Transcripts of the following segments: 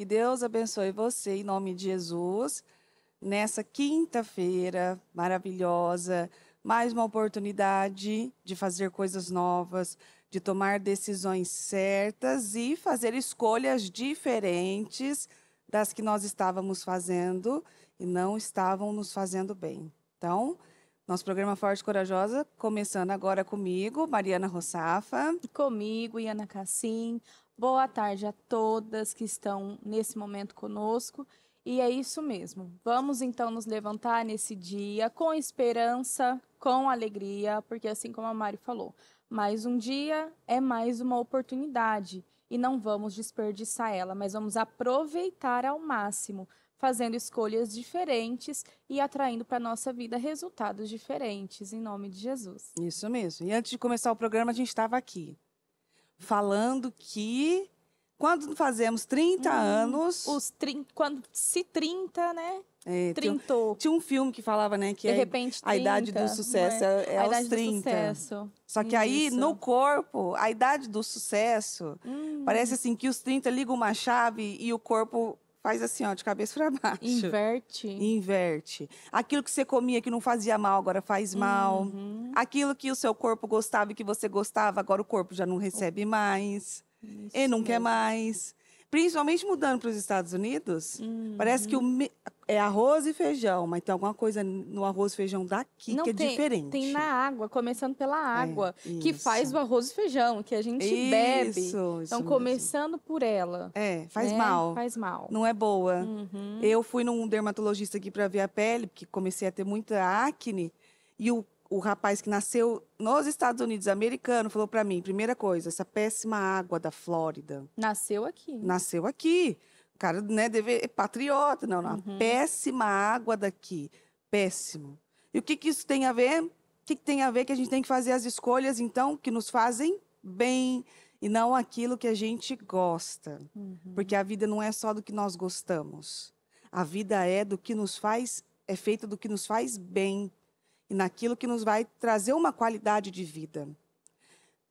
Que Deus abençoe você, em nome de Jesus, nessa quinta-feira maravilhosa, mais uma oportunidade de fazer coisas novas, de tomar decisões certas e fazer escolhas diferentes das que nós estávamos fazendo e não estavam nos fazendo bem. Então, nosso programa Forte e Corajosa, começando agora comigo, Mariana Rossafa. Comigo, Iana Cassim. Boa tarde a todas que estão nesse momento conosco. E é isso mesmo. Vamos então nos levantar nesse dia com esperança, com alegria, porque assim como a Mari falou, mais um dia é mais uma oportunidade e não vamos desperdiçar ela, mas vamos aproveitar ao máximo, fazendo escolhas diferentes e atraindo para a nossa vida resultados diferentes, em nome de Jesus. Isso mesmo. E antes de começar o programa, a gente estava aqui falando que quando fazemos 30 anos... Quando se 30, né? É, Trintou. tinha um filme que falava, né, que De repente, a idade 30, do sucesso não é a aos idade 30. do sucesso. Só que aí, Isso. no corpo, a idade do sucesso, parece assim que os 30 ligam uma chave e o corpo faz assim, ó, de cabeça para baixo. Inverte. Inverte. Aquilo que você comia que não fazia mal, agora faz mal. Aquilo que o seu corpo gostava e que você gostava, agora o corpo já não recebe mais. Isso Ele não quer mesmo. mais. Principalmente mudando para os Estados Unidos, parece que é arroz e feijão, mas tem alguma coisa no arroz e feijão daqui que é diferente. Tem na água, começando pela água, que isso. faz o arroz e feijão, que a gente bebe. Então, começando por ela. Faz né? mal. Faz mal. Não é boa. Eu fui num dermatologista aqui para ver a pele, porque comecei a ter muita acne, e o rapaz que nasceu nos Estados Unidos, americano, falou para mim, primeira coisa, essa péssima água da Flórida. Nasceu aqui. Nasceu aqui. O cara, né, é patriota. Não, não. Péssima água daqui. Péssimo. E o que isso tem a ver? O que tem a ver que a gente tem que fazer as escolhas, então, que nos fazem bem e não aquilo que a gente gosta. Porque a vida não é só do que nós gostamos. A vida é do que nos faz, é feita do que nos faz bem e naquilo que nos vai trazer uma qualidade de vida.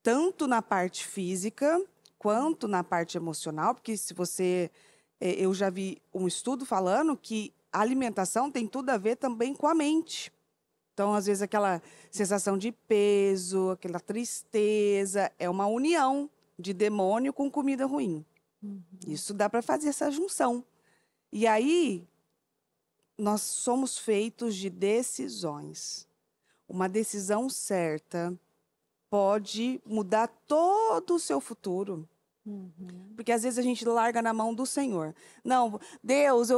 Tanto na parte física, quanto na parte emocional, porque se você... Eu já vi um estudo falando que a alimentação tem tudo a ver também com a mente. Então, às vezes, aquela sensação de peso, aquela tristeza, é uma união de demônio com comida ruim. Isso dá para fazer essa junção. E aí, nós somos feitos de decisões. Uma decisão certa pode mudar todo o seu futuro. Porque às vezes a gente larga na mão do Senhor. Não, Deus,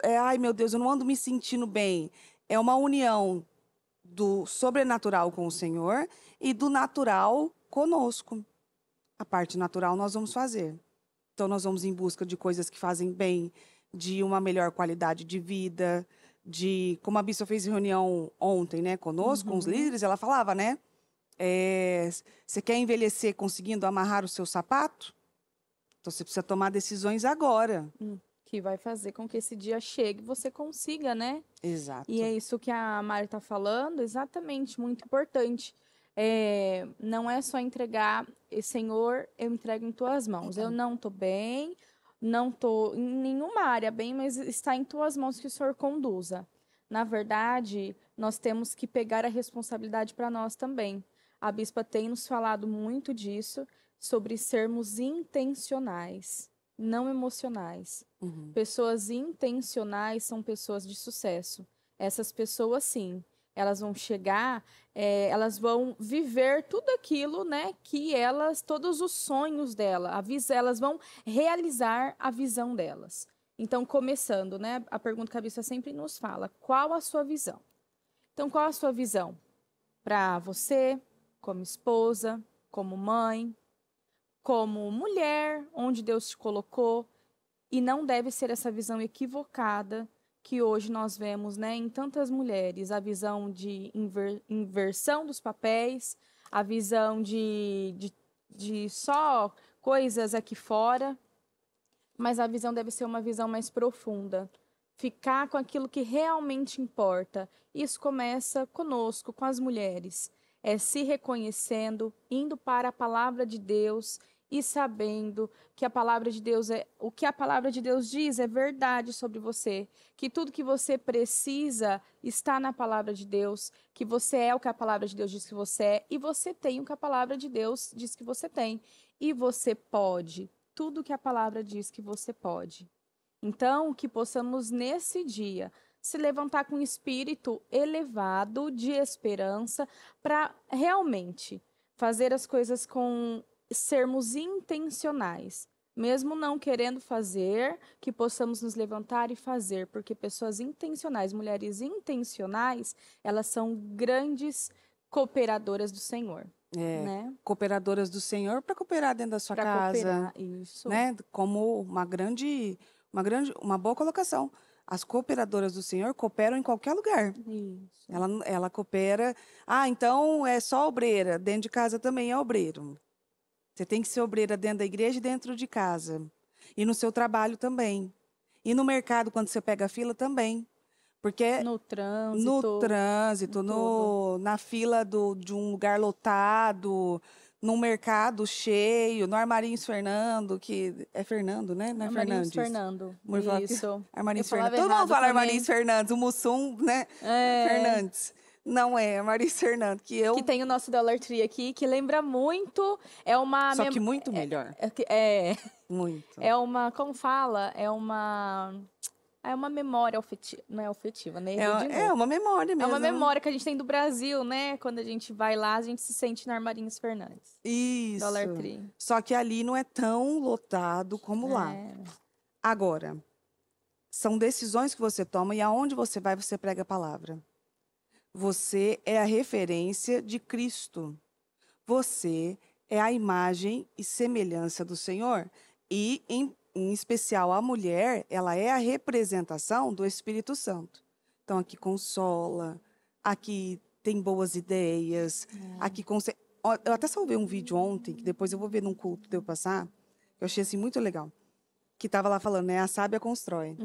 ai meu Deus, eu não ando me sentindo bem. É uma união do sobrenatural com o Senhor e do natural conosco. A parte natural nós vamos fazer. Então nós vamos em busca de coisas que fazem bem, de uma melhor qualidade de vida, como a Bispa fez reunião ontem, né, conosco, com os líderes, ela falava, né? Você quer envelhecer conseguindo amarrar o seu sapato? Então você precisa tomar decisões agora. Que vai fazer com que esse dia chegue e você consiga, né? Exato. E é isso que a Mari está falando, exatamente, muito importante. Não é só entregar, Senhor, eu entrego em tuas mãos. Eu não estou bem, não estou em nenhuma área bem, mas está em tuas mãos que o Senhor conduza. Na verdade, nós temos que pegar a responsabilidade para nós também. A Bispa tem nos falado muito disso, sobre sermos intencionais, não emocionais. Pessoas intencionais são pessoas de sucesso. Essas pessoas, sim, elas vão chegar, elas vão viver tudo aquilo, né, que todos os sonhos dela, elas vão realizar a visão delas. Então, começando, né, a pergunta que a Bispa sempre nos fala, qual a sua visão? Então, qual a sua visão? Para você, como esposa, como mãe, como mulher, onde Deus te colocou, e não deve ser essa visão equivocada que hoje nós vemos, né, em tantas mulheres, a visão de inversão dos papéis, a visão de só coisas aqui fora, mas a visão deve ser uma visão mais profunda, ficar com aquilo que realmente importa. Isso começa conosco, com as mulheres, se reconhecendo, indo para a palavra de Deus e sabendo que a palavra de Deus o que a palavra de Deus diz é verdade sobre você, que tudo que você precisa está na palavra de Deus, que você é o que a palavra de Deus diz que você é e você tem o que a palavra de Deus diz que você tem e você pode tudo que a palavra diz que você pode. Então, que possamos nesse dia se levantar com um espírito elevado de esperança para realmente fazer as coisas com sermos intencionais, mesmo não querendo fazer, que possamos nos levantar e fazer, porque pessoas intencionais, mulheres intencionais, elas são grandes cooperadoras do Senhor, né? Cooperadoras do Senhor para cooperar dentro da sua Para casa, cooperar, isso. né? Como uma boa colocação. As cooperadoras do Senhor cooperam em qualquer lugar. Isso. Ela coopera. Ah, então é só obreira. Dentro de casa também é obreiro. Você tem que ser obreira dentro da igreja e dentro de casa. E no seu trabalho também. E no mercado, quando você pega a fila, também. Porque No no trânsito, na fila de um lugar lotado, num mercado cheio, no Armarinhos Fernando, que é Fernando, né? Não é Armarinhos Fernandes. Fernando. Isso. Armarinhos Eu falava Fernando. Todo mundo errado fala também. Armarinhos Fernandes, o Mussum, né? É. Fernandes. Não é Armarinhos Fernando, Que tem o nosso Dollar Tree aqui, que lembra muito, é uma... Só que muito melhor. Muito. É uma, como fala? É uma memória afetiva, não é afetiva, né? Errei de novo. É uma memória mesmo. É uma memória que a gente tem do Brasil, né? Quando a gente vai lá, a gente se sente no Armarinhos Fernandes. Isso. Dollar Tree. Só que ali não é tão lotado como lá. Agora, são decisões que você toma e aonde você vai, você prega a palavra. Você é a referência de Cristo. Você é a imagem e semelhança do Senhor. E, em especial, a mulher, ela é a representação do Espírito Santo. Então, aqui consola, aqui tem boas ideias, aqui consegue... Eu até salvei um vídeo ontem, que depois eu vou ver num culto de eu passar, que eu achei assim muito legal, que estava lá falando, né, a sábia constrói.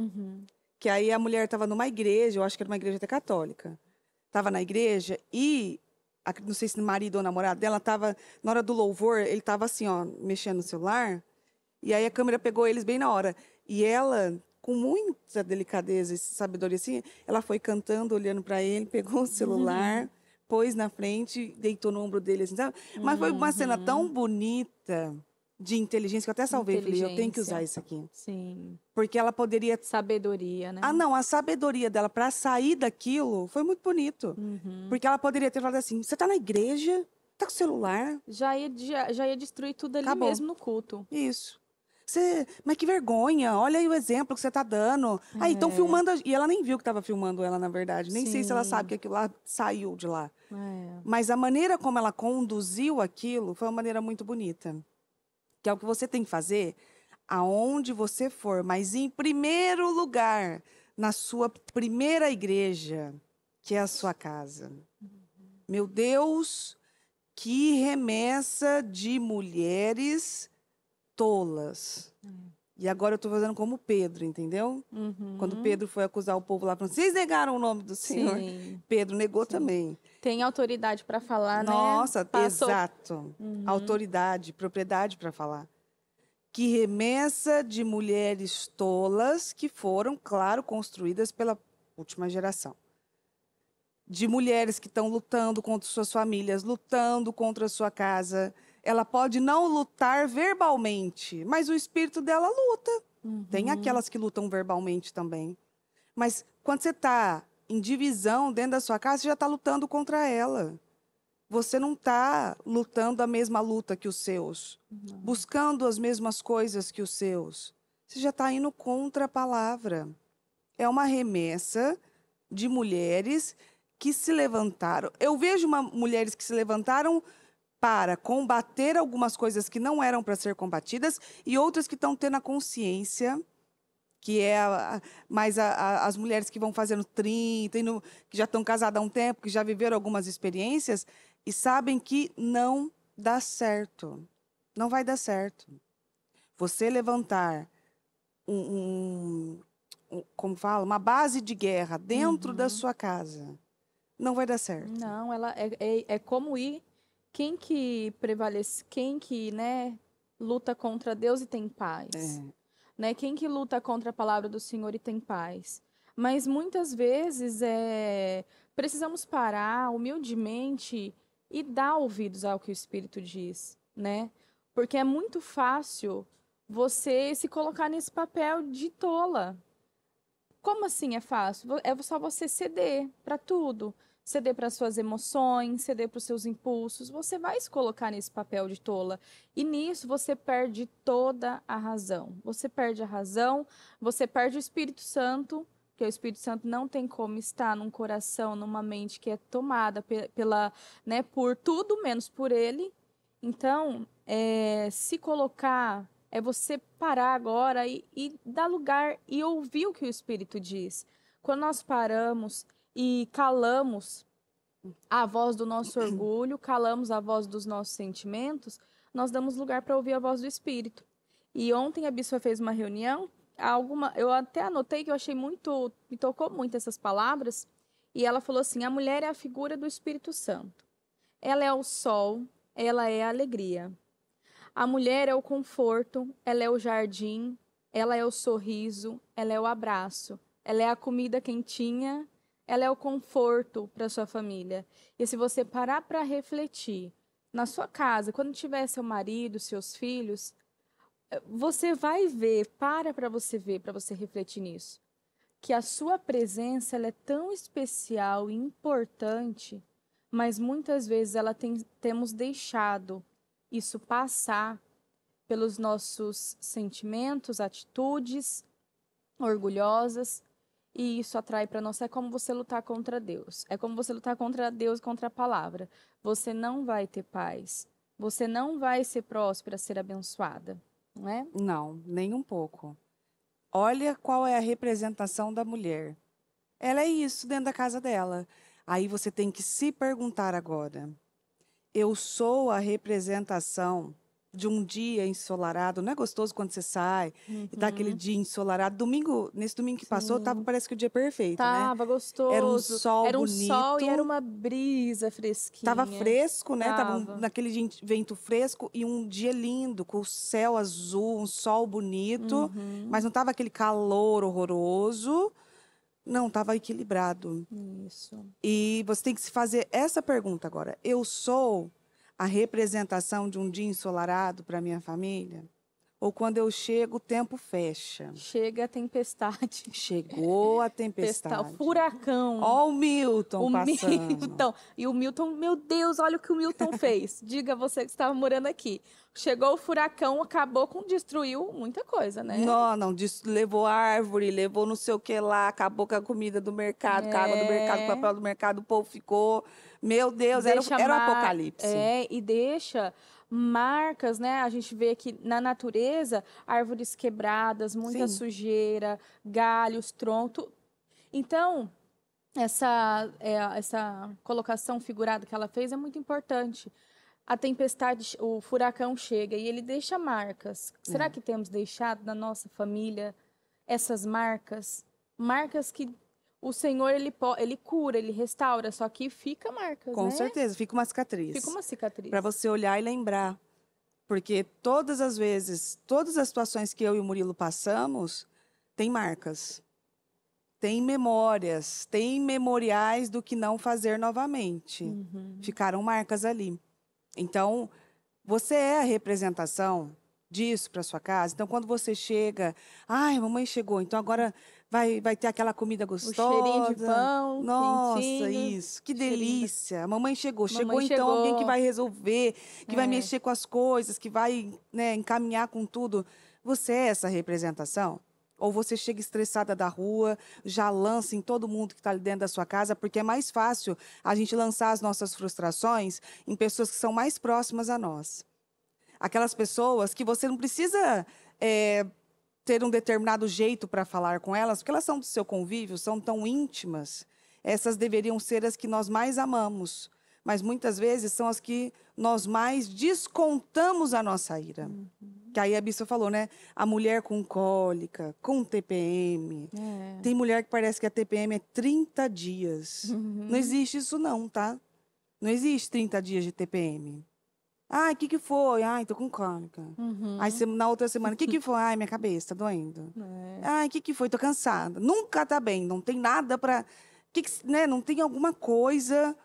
Que aí a mulher estava numa igreja, eu acho que era uma igreja até católica, estava na igreja e, não sei se o marido ou o namorado dela, estava, na hora do louvor, ele estava assim, ó, mexendo no celular, e aí a câmera pegou eles bem na hora. E ela, com muita delicadeza e sabedoria assim, ela foi cantando, olhando para ele, pegou o celular, pôs na frente, deitou no ombro dele, assim, sabe? Mas foi uma cena tão bonita de inteligência, que eu até salvei e falei, eu tenho que usar isso aqui. Sim. Porque ela poderia... Sabedoria, né? Ah, não, a sabedoria dela para sair daquilo foi muito bonito. Porque ela poderia ter falado assim, você tá na igreja, tá com o celular. Já ia destruir tudo ali mesmo no culto. Isso. Mas que vergonha, olha aí o exemplo que você tá dando. Aí estão filmando, e ela nem viu que estava filmando ela, na verdade. Nem sei se ela sabe que aquilo lá saiu de lá. Mas a maneira como ela conduziu aquilo foi uma maneira muito bonita. Que é o que você tem que fazer aonde você for, mas em primeiro lugar, na sua primeira igreja, que é a sua casa. Meu Deus, que remessa de mulheres tolas. E agora eu estou fazendo como Pedro, entendeu? Quando Pedro foi acusar o povo lá, falando, vocês negaram o nome do Senhor. Pedro negou também. Tem autoridade para falar, Nossa, né? Nossa, exato. Autoridade, propriedade para falar. Que remessa de mulheres tolas que foram, claro, construídas pela última geração. De mulheres que estão lutando contra suas famílias, lutando contra a sua casa. Ela pode não lutar verbalmente, mas o espírito dela luta. Tem aquelas que lutam verbalmente também. Mas quando você está em divisão dentro da sua casa, você já está lutando contra ela. Você não está lutando a mesma luta que os seus, buscando as mesmas coisas que os seus. Você já está indo contra a palavra. É uma remessa de mulheres que se levantaram. Eu vejo mulheres que se levantaram para combater algumas coisas que não eram para ser combatidas e outras que estão tendo a consciência, que é as mulheres que vão fazendo 30, que já estão casadas há um tempo, que já viveram algumas experiências e sabem que não dá certo. Não vai dar certo. Você levantar como fala, uma base de guerra dentro da sua casa, não vai dar certo. Não, ela é como ir. Quem que prevalece, quem que, né, luta contra Deus e tem paz? Né? Quem que luta contra a palavra do Senhor e tem paz? Mas muitas vezes precisamos parar humildemente e dar ouvidos ao que o Espírito diz, né? Porque é muito fácil você se colocar nesse papel de tola. Como assim é fácil? É só você ceder para tudo. Ceder para suas emoções, ceder para os seus impulsos. Você vai se colocar nesse papel de tola. E nisso você perde toda a razão. Você perde a razão, você perde o Espírito Santo, porque o Espírito Santo não tem como estar num coração, numa mente que é tomada né, por tudo menos por ele. Então, se colocar é você parar agora e dar lugar e ouvir o que o Espírito diz. Quando nós paramos e calamos a voz do nosso orgulho, calamos a voz dos nossos sentimentos, nós damos lugar para ouvir a voz do Espírito. E ontem a bispa fez uma reunião, eu até anotei que eu achei muito, me tocou muito essas palavras, e ela falou assim: a mulher é a figura do Espírito Santo. Ela é o sol, ela é a alegria. A mulher é o conforto, ela é o jardim, ela é o sorriso, ela é o abraço, ela é a comida quentinha, ela é o conforto para sua família. E se você parar para refletir na sua casa, quando tiver seu marido, seus filhos, você vai ver, para você ver, para você refletir nisso, que a sua presença ela é tão especial e importante, mas muitas vezes temos deixado isso passar pelos nossos sentimentos, atitudes orgulhosas, e isso atrai para nós. É como você lutar contra Deus. É como você lutar contra Deus, contra a palavra. Você não vai ter paz. Você não vai ser próspera, ser abençoada, não é? Não, nem um pouco. Olha qual é a representação da mulher. Ela é isso dentro da casa dela. Aí você tem que se perguntar agora: eu sou a representação de um dia ensolarado? Não é gostoso quando você sai e tá aquele dia ensolarado? Nesse domingo que passou, parece que o dia perfeito, né? Tava gostoso. Era um sol era um bonito. sol e era uma brisa fresquinha. Tava fresco, né? Tava. Naquele dia, vento fresco e um dia lindo, com o céu azul, um sol bonito. Mas não tava aquele calor horroroso. Não, estava equilibrado. Isso. E você tem que se fazer essa pergunta agora: eu sou a representação de um dia ensolarado para minha família? Ou quando eu chego, o tempo fecha? Chega a tempestade. Chegou a tempestade. O furacão. Ó o Milton passando. Milton. E o Milton, meu Deus, olha o que o Milton fez. Diga você que estava morando aqui. Chegou o furacão, destruiu muita coisa, né? Não, levou árvore, levou não sei o que lá, acabou com a comida do mercado, com a água do mercado, com o papel do mercado, o povo ficou... Meu Deus, era o apocalipse. E deixa marcas, né? A gente vê aqui na natureza, árvores quebradas, muita sujeira, galhos, troncos. Então, essa colocação figurada que ela fez é muito importante. A tempestade, o furacão chega e ele deixa marcas. Será que temos deixado na nossa família essas marcas? Marcas que o Senhor, ele cura, ele restaura, só que fica marcas, Com né? certeza, fica uma cicatriz. Fica uma cicatriz. Para você olhar e lembrar. Porque todas as vezes, todas as situações que eu e o Murilo passamos, tem marcas. Tem memórias, tem memoriais do que não fazer novamente. Ficaram marcas ali. Então, você é a representação disso para sua casa. Então, quando você chega, ai, mamãe chegou, então agora vai ter aquela comida gostosa. O cheirinho de pão, nossa, quentinho, isso, que delícia. A mamãe chegou. Mamãe Então chegou. alguém que vai resolver, que vai mexer com as coisas, que vai, né, encaminhar com tudo. Você é essa representação? Ou você chega estressada da rua, já lança em todo mundo que está ali dentro da sua casa, porque é mais fácil a gente lançar as nossas frustrações em pessoas que são mais próximas a nós. Aquelas pessoas que você não precisa ter um determinado jeito para falar com elas, porque elas são do seu convívio, são tão íntimas. Essas deveriam ser as que nós mais amamos, mas muitas vezes são as que nós mais descontamos a nossa ira. Que aí a bispa falou, né? A mulher com cólica, com TPM. Tem mulher que parece que a TPM é 30 dias. Não existe isso não, tá? Não existe 30 dias de TPM. Ai, o que que foi? Ai, tô com cólica. Aí na outra semana, o que que foi? Ai, minha cabeça tá doendo. Ai, o que que foi? Tô cansada. Nunca tá bem, não tem nada pra... né? Não tem alguma coisa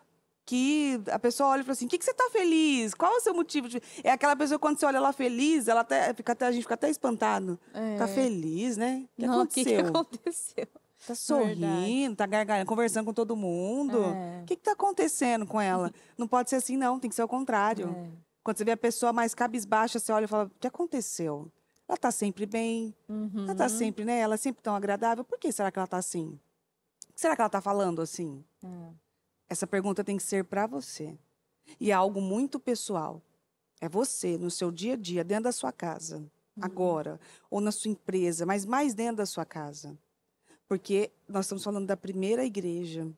que a pessoa olha e fala assim, o que que você tá feliz? Qual é o seu motivo de... É aquela pessoa, quando você olha ela feliz, ela a gente fica até espantado. Tá feliz, né? O que Não, o que que aconteceu? aconteceu? Tá Verdade. sorrindo, tá gargalhando, conversando com todo mundo. O que que tá acontecendo com ela? Não pode ser assim, não. Tem que ser o contrário. Quando você vê a pessoa mais cabisbaixa, você olha e fala, o que aconteceu? Ela tá sempre bem. Ela tá sempre, né? Ela é sempre tão agradável. Por que será que ela tá assim? O que será que ela tá falando assim? Essa pergunta tem que ser para você. E é algo muito pessoal. É você, no seu dia a dia, dentro da sua casa, agora, ou na sua empresa, mas mais dentro da sua casa. Porque nós estamos falando da primeira igreja.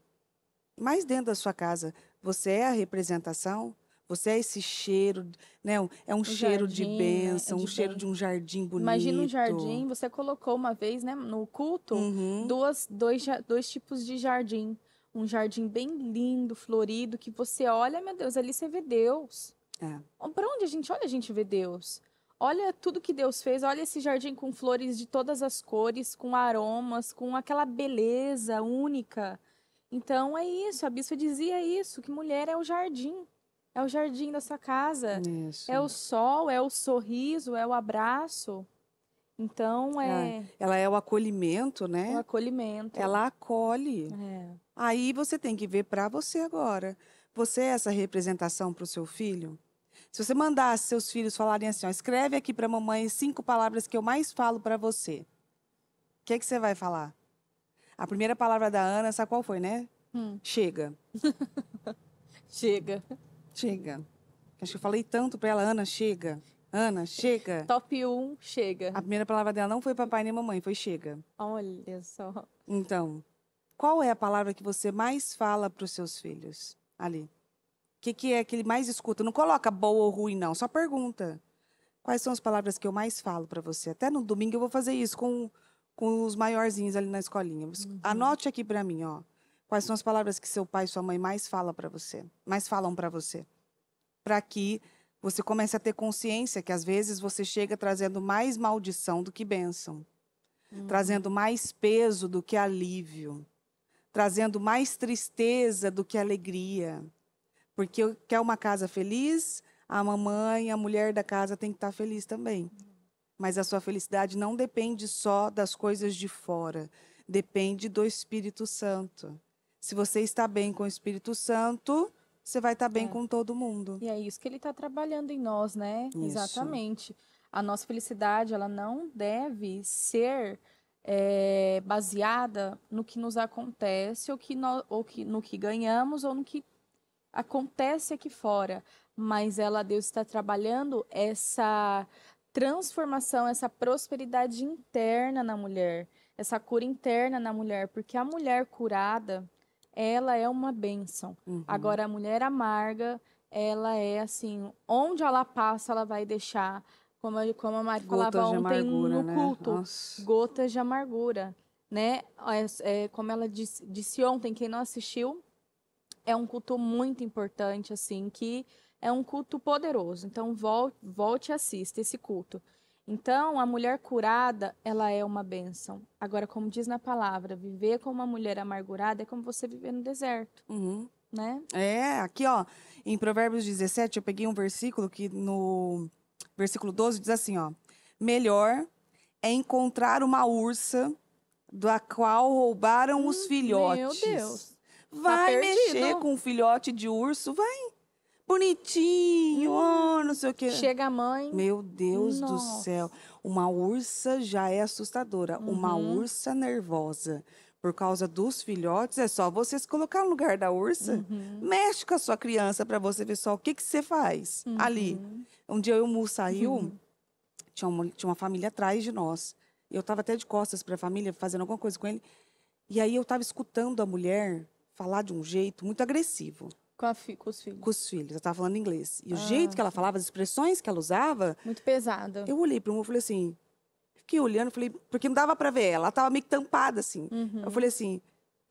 Mais dentro da sua casa, você é a representação, você é esse cheiro, né? É um O cheiro de jardim, né? bênção, um cheiro de um jardim Imagina um bonito. jardim, você colocou uma vez, né, no culto, dois tipos de jardim. Um jardim bem lindo, florido, que você olha, meu Deus, ali você vê Deus. Para onde a gente olha, a gente vê Deus. Olha tudo que Deus fez, olha esse jardim com flores de todas as cores, com aromas, com aquela beleza única. Então é isso, a bispa dizia isso, que mulher é o jardim. É o jardim da sua casa. Isso. É o sol, é o sorriso, é o abraço. Então Ela é o acolhimento, né? o acolhimento. Ela acolhe. É. Aí você tem que ver para você agora. Você é essa representação para o seu filho? Se você mandasse seus filhos falarem assim, ó, escreve aqui para a mamãe 5 palavras que eu mais falo para você. O que é que você vai falar? A primeira palavra da Ana, sabe qual foi, né? Chega. Chega. Chega. Acho que eu falei tanto para ela, Ana, chega. Ana, chega. Top 1, chega. A primeira palavra dela não foi papai nem mamãe, foi chega. Olha só. Então, qual é a palavra que você mais fala para os seus filhos? Ali. O que é que ele mais escuta? Não coloca boa ou ruim, não. Só pergunta. Quais são as palavras que eu mais falo para você? Até no domingo eu vou fazer isso com os maiorzinhos ali na escolinha. Anote aqui para mim, ó. Quais são as palavras que seu pai e sua mãe mais falam para você? Mais falam para você? Para que você comece a ter consciência que às vezes você chega trazendo mais maldição do que bênção. Trazendo mais peso do que alívio. Trazendo mais tristeza do que alegria. Porque quer uma casa feliz, a mamãe, a mulher da casa tem que estar feliz também. Mas a sua felicidade não depende só das coisas de fora. Depende do Espírito Santo. Se você está bem com o Espírito Santo, você vai estar bem com todo mundo. E é isso que ele está trabalhando em nós, né? Isso. Exatamente. A nossa felicidade, ela não deve ser baseada no que nos acontece, no que ganhamos, ou no que acontece aqui fora. Mas Deus está trabalhando essa transformação, essa prosperidade interna na mulher, essa cura interna na mulher, porque a mulher curada, ela é uma bênção. Agora, a mulher amarga, ela é assim, onde ela passa, ela vai deixar, como a Mari falava ontem no culto, Nossa. gotas de amargura, né? Como ela disse ontem, quem não assistiu, é um culto muito importante, assim, que é um culto poderoso. Então, volte e assista esse culto. Então, a mulher curada, ela é uma bênção. Agora, como diz na palavra, viver como uma mulher amargurada é como você viver no deserto, né? Aqui, ó, em Provérbios 17, eu peguei um versículo que no versículo 12 diz assim, ó. Melhor é encontrar uma ursa da qual roubaram os filhotes. Meu Deus. Vai mexer com um filhote de urso, vai. Bonitinho, não sei o quê. Chega a mãe. Meu Deus do céu. Uma ursa já é assustadora. Uma ursa nervosa. Por causa dos filhotes, é só você se colocar no lugar da ursa. Mexe com a sua criança para você ver só o que você faz ali. Um dia eu e o Mu saiu, tinha uma família atrás de nós. Eu estava até de costas para a família, fazendo alguma coisa com ele. E aí eu estava escutando a mulher falar de um jeito muito agressivo. Com os filhos. Com os filhos. Eu estava falando inglês. E o jeito que ela falava, as expressões que ela usava... Muito pesada. Eu olhei para o Mu e falei assim... Fiquei olhando, falei... Porque não dava para ver ela. Ela estava meio que tampada, assim. Eu falei assim...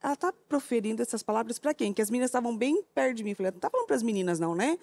Ela está proferindo essas palavras para quem? Que as meninas estavam bem perto de mim. Eu falei, não está falando para as meninas não, né?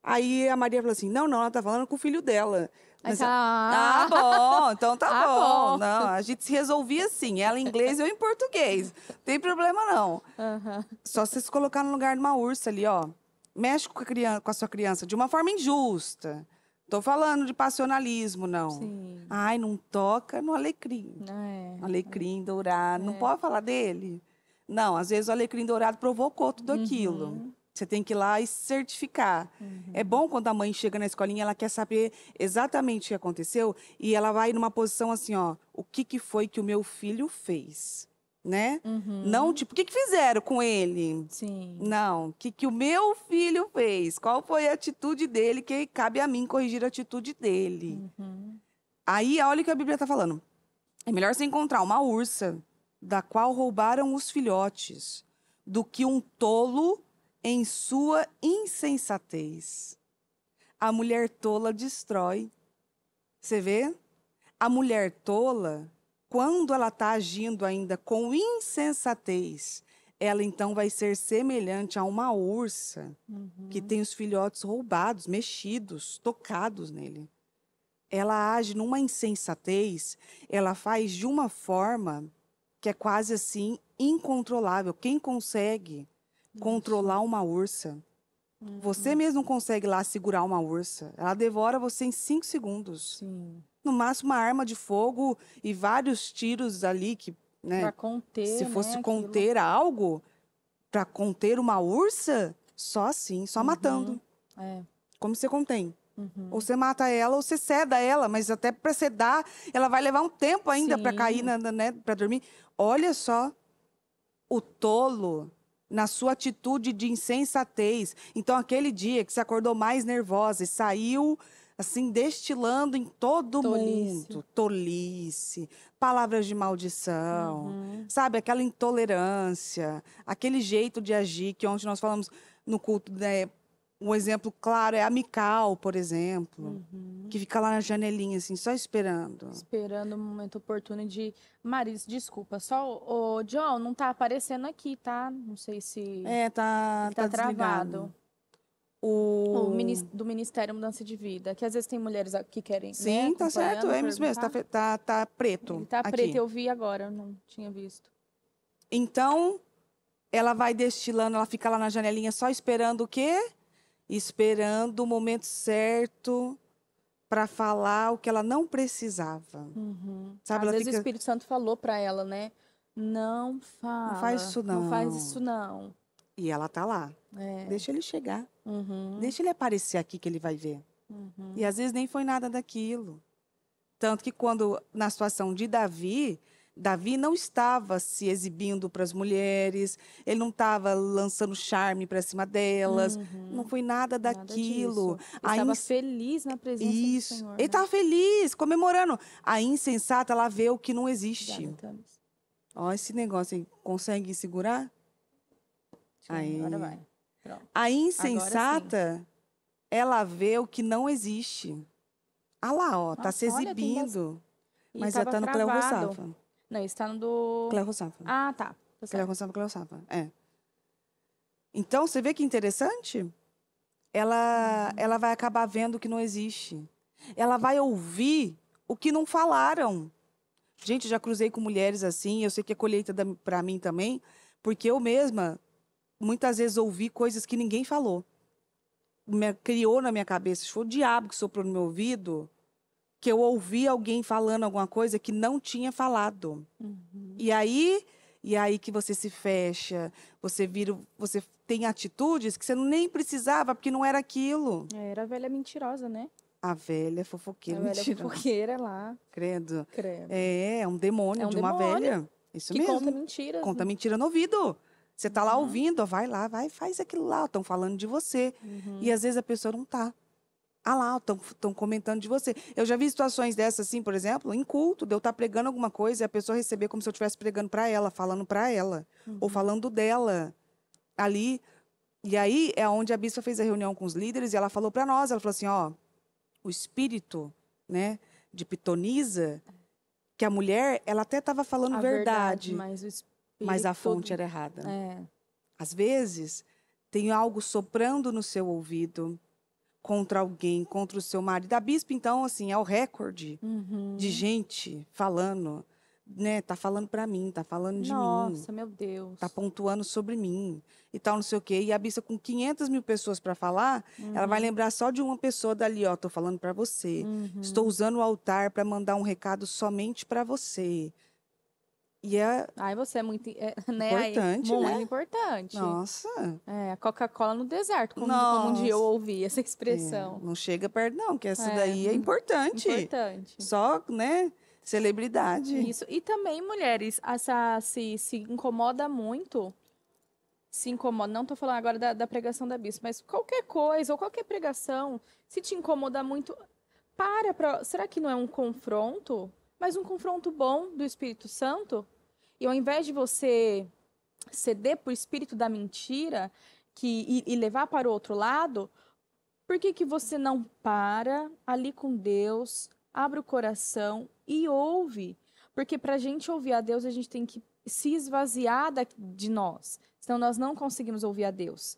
Aí a Maria falou assim, não, ela tá falando com o filho dela. Aí Mas, tá, bom, então tá ah, bom. bom. Não, a gente se resolvia assim, ela em inglês e eu em português. Não tem problema não. Aham. Só você se colocar no lugar de uma ursa ali, ó. Mexe com a criança, com a sua criança de uma forma injusta. Tô falando de passionalismo, não. Sim. Ai, não toca no alecrim. É. Alecrim dourado. Não É. pode falar dele? Não, às vezes o alecrim dourado provocou tudo aquilo. Uhum. Você tem que ir lá e certificar. É bom quando a mãe chega na escolinha, ela quer saber exatamente o que aconteceu e ela vai numa posição assim, ó, o que que foi que o meu filho fez, né? Não, tipo, o que que fizeram com ele? Sim. Não, o que que o meu filho fez? Qual foi a atitude dele que cabe a mim corrigir a atitude dele? Aí, olha o que a Bíblia está falando. É melhor você encontrar uma ursa da qual roubaram os filhotes do que um tolo em sua insensatez. A mulher tola destrói. Você vê? A mulher tola, quando ela está agindo ainda com insensatez, ela então vai ser semelhante a uma ursa que tem os filhotes roubados, mexidos, tocados nele. Ela age numa insensatez, ela faz de uma forma que é quase assim incontrolável. Quem consegue controlar uma ursa? Você mesmo não consegue lá segurar uma ursa. Ela devora você em 5 segundos. Sim. No máximo, uma arma de fogo e vários tiros ali que, né? Pra conter, Se fosse né, conter algo, para conter uma ursa, só assim, só matando. É. Como você contém. Ou você mata ela, ou você ceda ela, mas até para sedar, ela vai levar um tempo ainda para cair, né, para dormir. Olha só, o tolo na sua atitude de insensatez. Então, aquele dia que você acordou mais nervosa e saiu assim destilando em todo mundo, tolice, palavras de maldição, sabe, aquela intolerância, aquele jeito de agir que ontem nós falamos no culto, né? Um exemplo claro é a Mical, por exemplo, que fica lá na janelinha, assim, só esperando. Esperando o momento oportuno de... Maris, desculpa, só o John não tá aparecendo aqui, tá? Não sei se... Tá travado. O Do Ministério Mudança de Vida, que às vezes tem mulheres que querem, Sim, né, tá certo, é isso mesmo, tá preto. Ele tá aqui. preto, eu vi agora, eu não tinha visto. Então, ela vai destilando, ela fica lá na janelinha só esperando o quê? Esperando o momento certo para falar o que ela não precisava. Sabe, Às ela vezes o fica, Espírito Santo falou para ela, né? Não fala. não faz isso não. Não faz isso não. E ela tá lá. É. Deixa ele chegar. Deixa ele aparecer aqui que ele vai ver. E às vezes nem foi nada daquilo. Tanto que quando, na situação de Davi, Davi não estava se exibindo para as mulheres, ele não estava lançando charme para cima delas, não foi nada daquilo. Disso. Ele estava feliz na presença do Senhor. Ele estava feliz, comemorando. A insensata, ela vê o que não existe. Ó, esse negócio aí, consegue segurar? Aí. Agora vai. Pronto. A insensata, ela vê o que não existe. Ah lá, ó, tá se exibindo. Mas já tá no Cléo Rossafa. Não, está no do... Cléo Rossafa. Ah, tá. Cléo Rossafa, é. Então, você vê que interessante? Ela vai acabar vendo o que não existe. Ela vai ouvir o que não falaram. Gente, já cruzei com mulheres assim, eu sei que é colheita para mim também, porque eu mesma, muitas vezes, ouvi coisas que ninguém falou. Criou na minha cabeça, foi o diabo que soprou no meu ouvido, que eu ouvi alguém falando alguma coisa que não tinha falado. E aí que você se fecha, você tem atitudes que você nem precisava, porque não era aquilo. Era a velha mentirosa, né? A velha fofoqueira, mentirosa. A velha fofoqueira lá. Credo. É um demônio de uma velha. Isso que mesmo. Conta mentiras. Conta mentira no ouvido. Você tá lá ouvindo, ó, vai lá, vai, faz aquilo lá, estão falando de você. E às vezes a pessoa não tá. Ah lá, estão comentando de você. Eu já vi situações dessas, assim, por exemplo, em culto, de eu estar pregando alguma coisa e a pessoa receber como se eu estivesse pregando para ela, falando para ela, ou falando dela ali. E aí é onde a bispa fez a reunião com os líderes e ela falou para nós, ela falou assim, ó, o espírito, né, de pitonisa, que a mulher, ela até estava falando verdade, mas a fonte era errada. Às vezes, tem algo soprando no seu ouvido, contra alguém, contra o seu marido. A bispa, então, assim, é o recorde de gente falando, né? Tá falando para mim, tá falando de mim. Nossa, meu Deus. Tá pontuando sobre mim e tal, não sei o quê. E a bispa com 500 mil pessoas para falar, ela vai lembrar só de uma pessoa dali, ó, tô falando para você. Estou usando o altar para mandar um recado somente para você. E é Ai, você é muito, né? Aí, importante, muito né? importante. Nossa, É, a Coca-Cola no deserto, como um dia eu nossa. ouvi essa expressão. Não chega perto não, que essa É, daí é importante. Importante. Só, né, celebridade. Isso. E também, mulheres, essa, se incomoda muito, se incomoda, não tô falando agora da pregação da bispa, mas qualquer coisa, ou qualquer pregação, se te incomoda muito, será que não é um confronto? Mas um confronto bom do Espírito Santo? E ao invés de você ceder para o espírito da mentira e levar para o outro lado, por que que você não para ali com Deus, abre o coração e ouve? Porque para a gente ouvir a Deus, a gente tem que se esvaziar de nós, senão nós não conseguimos ouvir a Deus.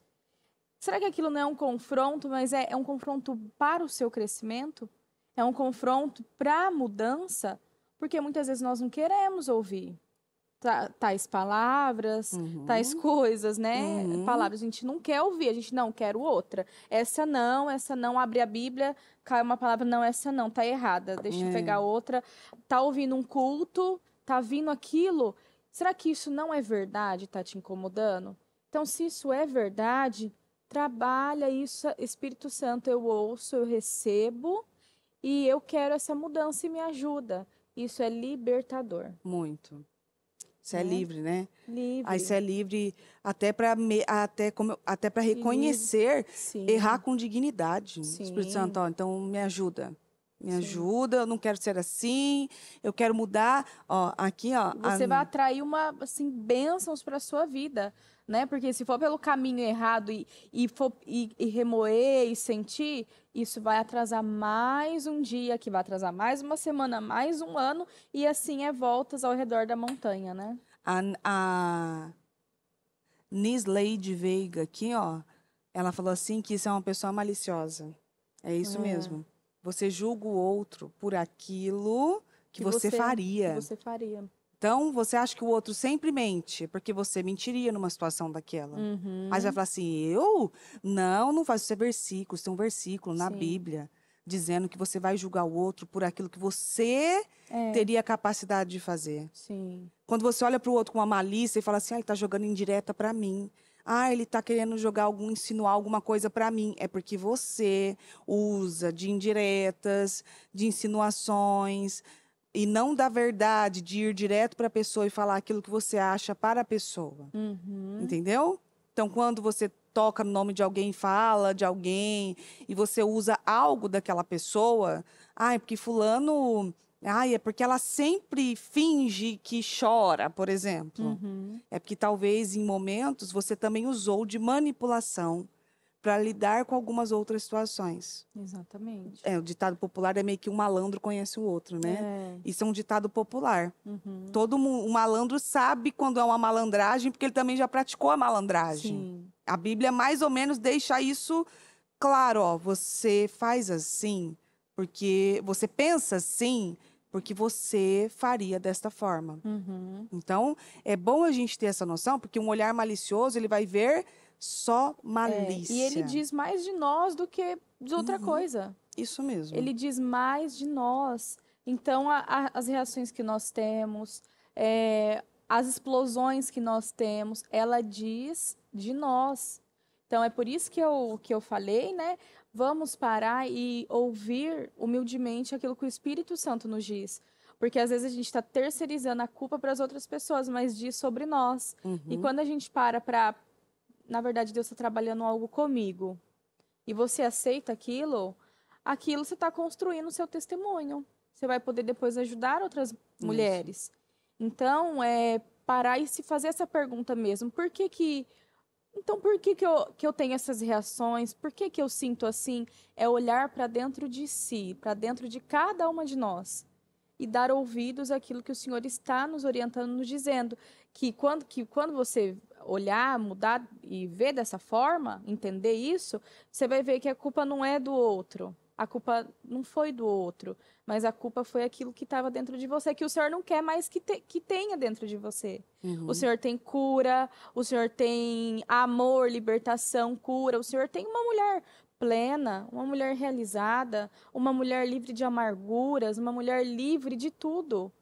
Será que aquilo não é um confronto, mas é um confronto para o seu crescimento? É um confronto para a mudança? Porque muitas vezes nós não queremos ouvir tais palavras, tais coisas, né? Palavras a gente não quer ouvir, a gente não quer outra. Essa não, abre a Bíblia, cai uma palavra, não, essa não, tá errada, deixa eu pegar outra. Tá ouvindo um culto, tá vindo aquilo. Será que isso não é verdade, tá te incomodando? Então, se isso é verdade, trabalha isso, Espírito Santo, eu ouço, eu recebo e eu quero essa mudança e me ajuda. Isso é libertador. Muito. Você é Né? livre, né? Livre. Aí você é livre até para reconhecer, Sim. errar com dignidade. Sim. Espírito Santo, ó, então me ajuda. Me Sim. ajuda, eu não quero ser assim, eu quero mudar. Ó, aqui, ó. Você vai atrair bênçãos para a sua vida, né? Porque se for pelo caminho errado e remoer e sentir, isso vai atrasar mais um dia, que vai atrasar mais uma semana, mais um ano, e assim é voltas ao redor da montanha, né? A Nisleide Veiga aqui, ó, ela falou assim que isso é uma pessoa maliciosa. É isso mesmo. Você julga o outro por aquilo que você faria. Que você faria. Então, você acha que o outro sempre mente, porque você mentiria numa situação daquela. Mas vai falar assim, eu? Não faço. Isso é versículo. Tem um versículo na Bíblia dizendo que você vai julgar o outro por aquilo que você teria capacidade de fazer. Sim. Quando você olha para o outro com uma malícia e fala assim, ele está jogando indireta para mim. Ele está querendo insinuar alguma coisa para mim. É porque você usa de indiretas, de insinuações, e não da verdade, de ir direto para a pessoa e falar aquilo que você acha para a pessoa. Entendeu? Então, quando você toca no nome de alguém, fala de alguém, e você usa algo daquela pessoa, é porque fulano... é porque ela sempre finge que chora, por exemplo. É porque talvez em momentos você também usou de manipulação para lidar com algumas outras situações. Exatamente. O ditado popular é meio que um malandro conhece o outro, né? Isso é um ditado popular. Todo mundo, um malandro sabe quando é uma malandragem, porque ele também já praticou a malandragem. Sim. A Bíblia mais ou menos deixa isso claro, ó, você faz assim, porque você pensa assim, porque você faria desta forma. Então, é bom a gente ter essa noção, porque um olhar malicioso, ele vai ver só malícia. E ele diz mais de nós do que de outra coisa. Isso mesmo. Ele diz mais de nós. Então, as reações que nós temos, as explosões que nós temos, ela diz de nós. Então, é por isso que eu falei, né? Vamos parar e ouvir humildemente aquilo que o Espírito Santo nos diz. Porque às vezes a gente está terceirizando a culpa para as outras pessoas, mas diz sobre nós. E quando a gente para, na verdade, Deus está trabalhando algo comigo, e você aceita aquilo você está construindo o seu testemunho. Você vai poder depois ajudar outras mulheres. Então, parar e se fazer essa pergunta mesmo. Por que eu tenho essas reações? Por que eu sinto assim? É olhar para dentro de si, para dentro de cada uma de nós. E dar ouvidos àquilo que o Senhor está nos orientando, nos dizendo. Que quando você olhar, mudar e ver dessa forma, entender isso, você vai ver que a culpa não é do outro. A culpa não foi do outro, mas a culpa foi aquilo que estava dentro de você, que o Senhor não quer mais que tenha dentro de você. O Senhor tem cura, o Senhor tem amor, libertação, cura. O Senhor tem uma mulher plena, uma mulher realizada, uma mulher livre de amarguras, uma mulher livre de tudo.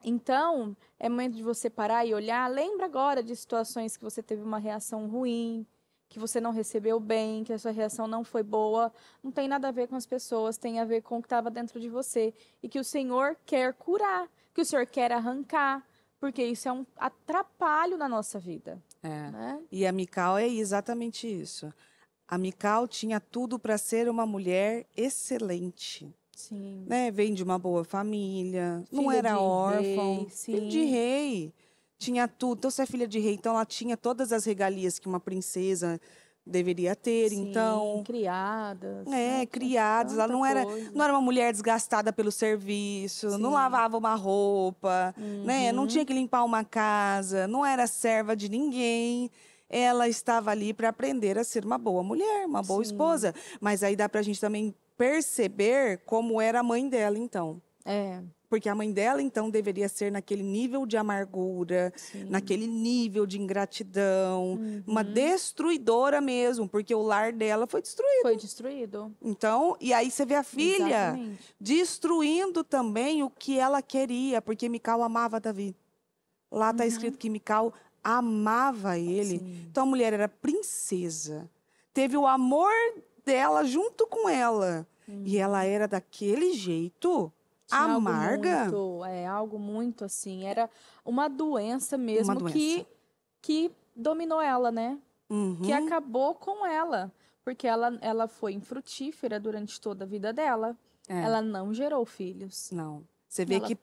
Então, é momento de você parar e olhar. Lembra agora de situações que você teve uma reação ruim, que você não recebeu bem, que a sua reação não foi boa. Não tem nada a ver com as pessoas, tem a ver com o que estava dentro de você. E que o Senhor quer curar, que o Senhor quer arrancar, porque isso é um atrapalho na nossa vida. Né? E a Mical é exatamente isso. A Mical tinha tudo para ser uma mulher excelente. Sim. Né? Vem de uma boa família, não Filha era de órfão, rei, filho de rei. Tinha tudo. Então, se é filha de rei, então ela tinha todas as regalias que uma princesa deveria ter. Sim, então, criadas. Né? criadas. Ela não era uma mulher desgastada pelo serviço, não lavava uma roupa, né? Não tinha que limpar uma casa, não era serva de ninguém. Ela estava ali para aprender a ser uma boa mulher, uma boa esposa. Mas aí dá para a gente também perceber como era a mãe dela, então. Porque a mãe dela, então, deveria ser naquele nível de amargura, naquele nível de ingratidão, uma destruidora mesmo, porque o lar dela foi destruído. Foi destruído. Então, e aí você vê a filha destruindo também o que ela queria, porque Mical amava Davi. Lá está escrito que Mical amava ele. Então, a mulher era princesa. Teve o amor dela junto com ela. E ela era daquele jeito... amarga. Algo muito assim. Era uma doença mesmo que dominou ela, né? Que acabou com ela. Porque ela foi infrutífera durante toda a vida dela. Ela não gerou filhos. Não. Você vê que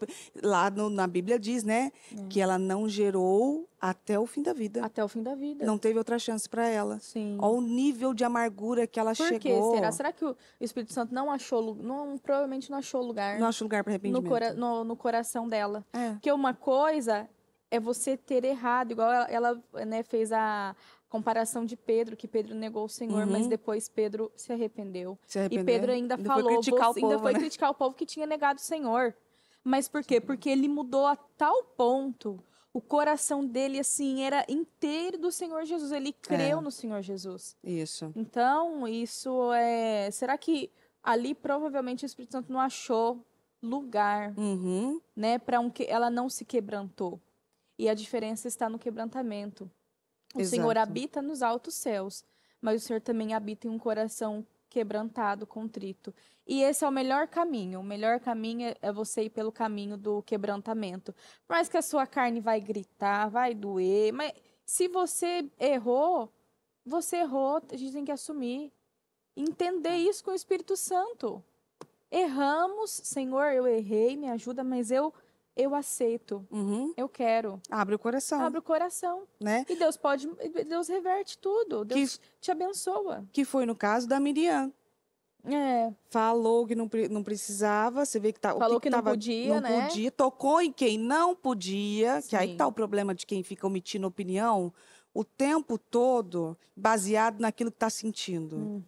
lá na Bíblia diz, né? Que ela não gerou até o fim da vida. Até o fim da vida. Não teve outra chance para ela. Olha o nível de amargura que ela chegou. Por que será? Será que o Espírito Santo não achou, provavelmente não achou lugar? Não achou lugar para arrependimento. No coração dela. Porque uma coisa é você ter errado, igual ela né, fez a comparação de Pedro, que Pedro negou o Senhor, mas depois Pedro se arrependeu. E Pedro ainda falou, foi criticar o povo que tinha negado o Senhor. Mas por quê? Porque ele mudou a tal ponto, o coração dele, assim, era inteiro do Senhor Jesus. Ele creu no Senhor Jesus. Isso. Então, isso é... Será que ali, provavelmente, o Espírito Santo não achou lugar, né? Ela não se quebrantou. E a diferença está no quebrantamento. O Senhor habita nos altos céus, mas o Senhor também habita em um coração quebrantado, contrito. E esse é o melhor caminho. O melhor caminho é você ir pelo caminho do quebrantamento. Por mais que a sua carne vai gritar, vai doer, mas se você errou, a gente tem que assumir. Entender isso com o Espírito Santo. Erramos, Senhor, eu errei, me ajuda, mas eu aceito. Eu quero. Abre o coração. Abre o coração. Né? E Deus reverte tudo. Deus te abençoa. Que foi no caso da Miriam. Falou que não precisava, você vê que falou que não podia, não podia, tocou em quem não podia, que aí tá o problema de quem fica omitindo opinião o tempo todo, baseado naquilo que está sentindo.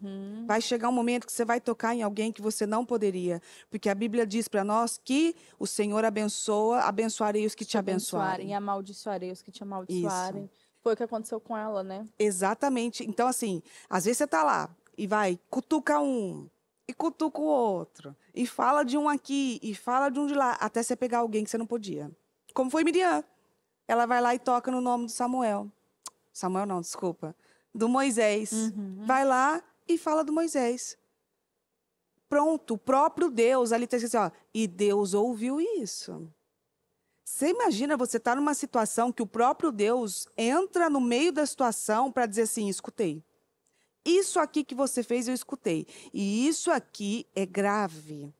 Vai chegar um momento que você vai tocar em alguém que você não poderia, porque a Bíblia diz para nós que o Senhor abençoarei os que te abençoarem. E amaldiçoarei os que te amaldiçoarem. Isso. Foi o que aconteceu com ela, né? Exatamente. Então, assim, às vezes você tá lá, e vai, cutuca um, e cutuca o outro, e fala de um aqui, e fala de um de lá, até você pegar alguém que você não podia. Como foi Miriam. Ela vai lá e toca no nome do Samuel. Samuel não, desculpa. Do Moisés. Vai lá e fala do Moisés. Pronto, o próprio Deus, ali está escrito assim, ó, e Deus ouviu isso. Você imagina você estar numa situação que o próprio Deus entra no meio da situação para dizer assim, escutei. Isso aqui que você fez, eu escutei. E isso aqui é grave.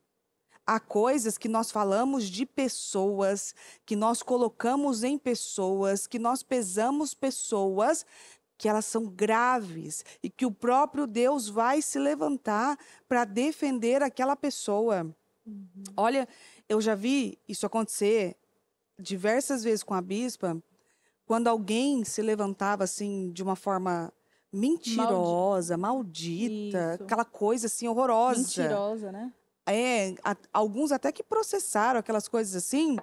Há coisas que nós falamos de pessoas, que nós colocamos em pessoas, que nós pesamos pessoas, que elas são graves. E que o próprio Deus vai se levantar para defender aquela pessoa. Olha, eu já vi isso acontecer diversas vezes com a bispa, quando alguém se levantava assim de uma forma mentirosa, maldita, Isso. aquela coisa assim horrorosa. Mentirosa, né? Alguns até que processaram aquelas coisas assim,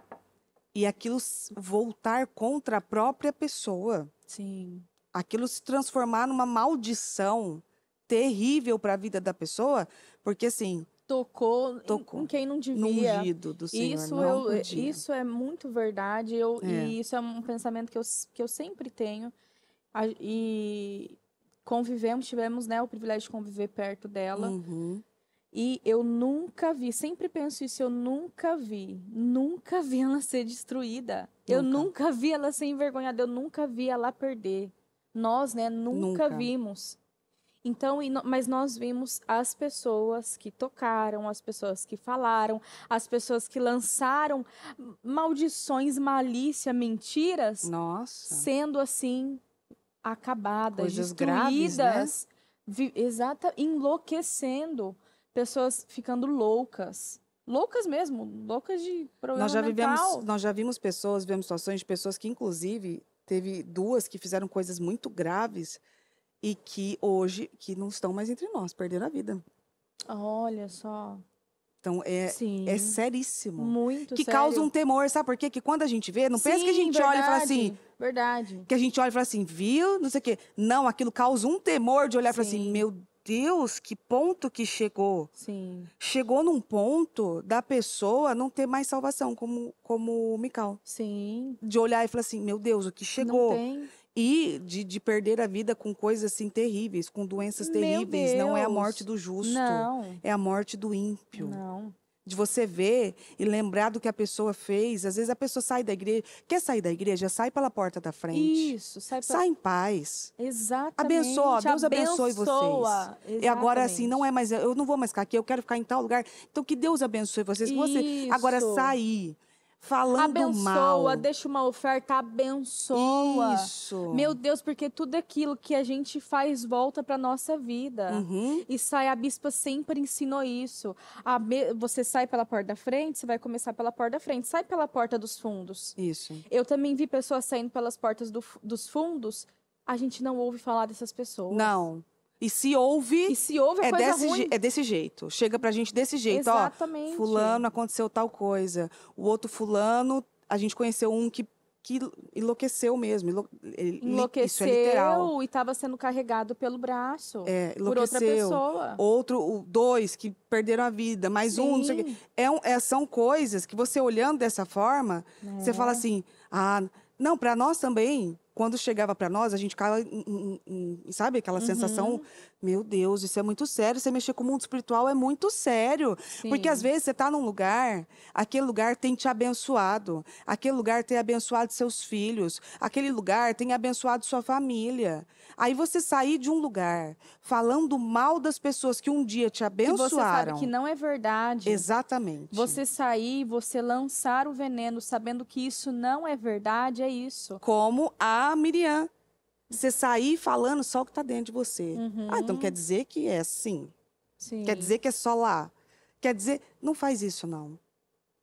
e aquilo voltar contra a própria pessoa. Sim. Aquilo se transformar numa maldição terrível para a vida da pessoa, porque assim, Tocou em quem não no devia. ungido do Senhor, Isso, não podia. isso é muito verdade. E isso é um pensamento que eu sempre tenho. E tivemos, né, o privilégio de conviver perto dela. Uhum. E eu nunca vi, sempre penso isso, eu nunca vi ela ser destruída. Eu nunca vi ela ser envergonhada, eu nunca vi ela perder. Nós, né, nunca vimos. Então, mas nós vimos as pessoas que tocaram, as pessoas que falaram, as pessoas que lançaram maldições, malícia, mentiras, Nossa, sendo assim acabadas, coisas graves, né? destruídas, enlouquecendo, pessoas ficando loucas. Loucas mesmo, loucas de problema mental. Nós já vimos pessoas, vemos situações de pessoas que, inclusive, teve duas que fizeram coisas muito graves e que hoje que não estão mais entre nós, perderam a vida. Olha só. Então, Sim, é seríssimo. muito Que sério. causa um temor, sabe por quê? Que quando a gente vê, não pensa que a Sim, gente olha e fala assim, verdade. que a gente olha e fala assim, viu? Não sei o quê. Não, aquilo causa um temor de olhar e falar assim, Sim. meu Deus, que ponto que chegou. Sim. Chegou num ponto da pessoa não ter mais salvação, como o Mical. Sim. De olhar e falar assim, meu Deus, o que chegou? Não tem. E de perder a vida com coisas assim terríveis, com doenças Meu terríveis. Não é a Deus. morte do justo, Não. é a morte do ímpio. Não. De você ver e lembrar do que a pessoa fez. Às vezes a pessoa sai da igreja. Quer sair da igreja? Sai pela porta da frente. Isso. Sai em paz. Exatamente. Abençoa. Deus abençoe vocês. Exatamente. E agora assim, não é mais. Eu não vou mais ficar aqui, eu quero ficar em tal lugar. Então que Deus abençoe vocês. Que você agora sair falando mal. Abençoa, deixa uma oferta, abençoa. Isso. Meu Deus, porque tudo aquilo que a gente faz volta para nossa vida. Uhum. E a bispa sempre ensinou isso. Você sai pela porta da frente, você vai começar pela porta da frente. Sai pela porta dos fundos. Isso. Eu também vi pessoas saindo pelas portas dos fundos. A gente não ouve falar dessas pessoas. Não. E se ouve, é coisa ruim. É desse jeito. Chega pra gente desse jeito. Exatamente. Ó, fulano, aconteceu tal coisa. O outro fulano, a gente conheceu um que enlouqueceu mesmo. Enlouqueceu isso é literal. E estava sendo carregado pelo braço. Enlouqueceu. Por outra pessoa. Dois que perderam a vida. Mais Sim. um, não sei o quê. São coisas que você olhando dessa forma, você fala assim, não, pra nós também... Quando chegava para nós, a gente ficava, sabe, aquela sensação, meu Deus, isso é muito sério, você mexer com o mundo espiritual é muito sério. Sim. Porque às vezes você está num lugar, aquele lugar tem te abençoado, aquele lugar tem abençoado seus filhos, aquele lugar tem abençoado sua família. Aí você sair de um lugar falando mal das pessoas que um dia te abençoaram. Que você sabe que não é verdade. Exatamente. Você sair, você lançar o veneno sabendo que isso não é verdade, é isso. Como a Miriam. Você sair falando só o que está dentro de você. Então quer dizer que é assim. Sim. Quer dizer que é só lá. Quer dizer, não faz isso não.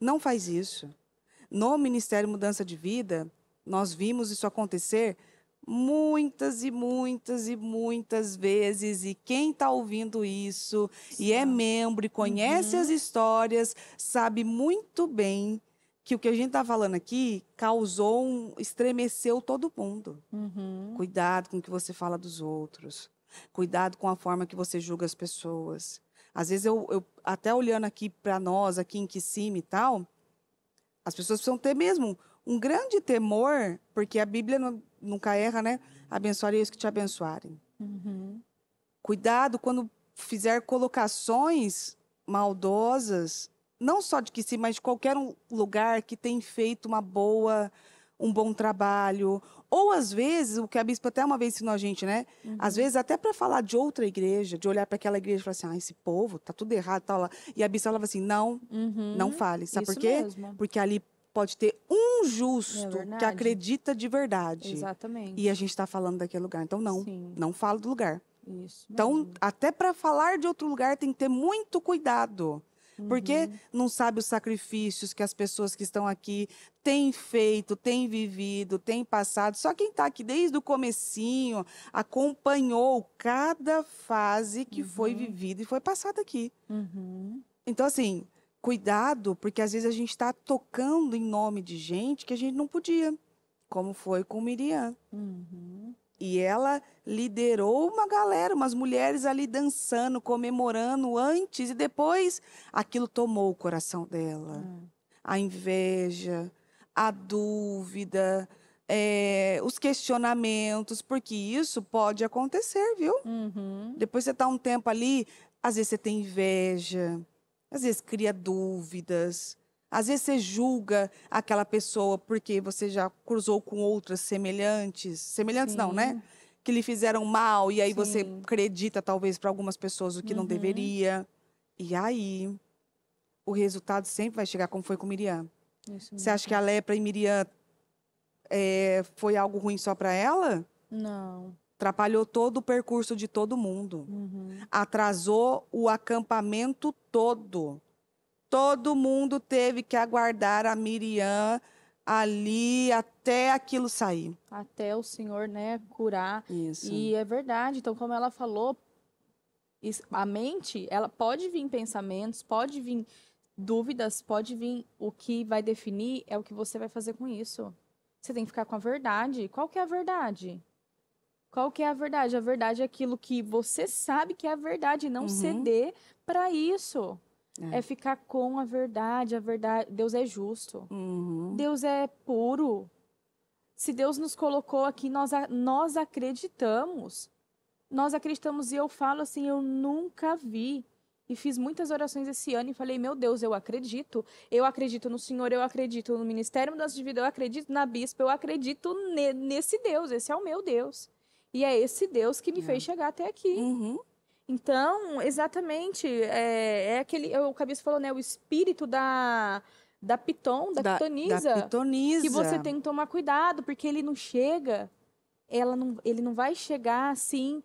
Não faz isso. No Ministério Mudança de Vida, nós vimos isso acontecer muitas e muitas e muitas vezes. E quem está ouvindo isso e é membro e conhece as histórias, sabe muito bem que o que a gente está falando aqui estremeceu todo mundo. Cuidado com o que você fala dos outros. Cuidado com a forma que você julga as pessoas. Às vezes, eu até olhando aqui para nós, aqui em Kissimmee e tal, as pessoas precisam ter mesmo um grande temor, porque a Bíblia nunca erra, né? Abençoarei os que te abençoarem. Cuidado quando fizer colocações maldosas, não só de Kissimmee, mas de qualquer lugar que tem feito um bom trabalho. Ou, às vezes, o que a bispa até uma vez ensinou a gente, né? Às vezes, até para falar de outra igreja, de olhar para aquela igreja e falar assim, esse povo, tá tudo errado, tal lá. E a bispa falava assim, não fale. Sabe por quê? Mesmo. Porque ali pode ter um justo que acredita de verdade. Exatamente. E a gente está falando daquele lugar. Então, não fala do lugar. Isso então, mesmo. até para falar de outro lugar, tem que ter muito cuidado. Porque não sabe os sacrifícios que as pessoas que estão aqui têm feito, têm vivido, têm passado. Só quem está aqui desde o comecinho acompanhou cada fase que foi vivida e foi passada aqui. Então, assim, cuidado, porque às vezes a gente está tocando em nome de gente que a gente não podia, como foi com Miriam. E ela liderou uma galera, umas mulheres ali dançando, comemorando antes e depois aquilo tomou o coração dela. A inveja, a dúvida, os questionamentos, porque isso pode acontecer, viu? Depois você está um tempo ali, às vezes você tem inveja, às vezes cria dúvidas, às vezes você julga aquela pessoa porque você já cruzou com outras semelhantes. Semelhantes não, né? Que lhe fizeram mal e aí você acredita talvez para algumas pessoas o que não deveria. E aí o resultado sempre vai chegar como foi com Miriam. Você acha que a lepra em Miriam foi algo ruim só para ela? Não. Atrapalhou todo o percurso de todo mundo. Atrasou o acampamento todo. Todo mundo teve que aguardar a Miriam ali até aquilo sair. Até o Senhor, né, curar. Isso. E é verdade. Então, como ela falou, a mente, ela pode vir pensamentos, pode vir dúvidas, pode vir. O que vai definir é o que você vai fazer com isso. Você tem que ficar com a verdade. Qual que é a verdade? Qual que é a verdade? A verdade é aquilo que você sabe que é a verdade, não ceder para isso. É ficar com a verdade. Deus é justo. Deus é puro. Se Deus nos colocou aqui, nós acreditamos. Nós acreditamos e eu falo assim, eu nunca vi. E fiz muitas orações esse ano e falei, meu Deus, eu acredito. Eu acredito no Senhor, eu acredito no Ministério Mudança de Vida, eu acredito na Bispa, eu acredito nesse Deus. Esse é o meu Deus. E é esse Deus que me fez chegar até aqui. Então, exatamente, o Cabeça falou, né, o espírito da pitonisa, Da pitonisa. que você tem que tomar cuidado, porque ele não chega, ele não vai chegar assim,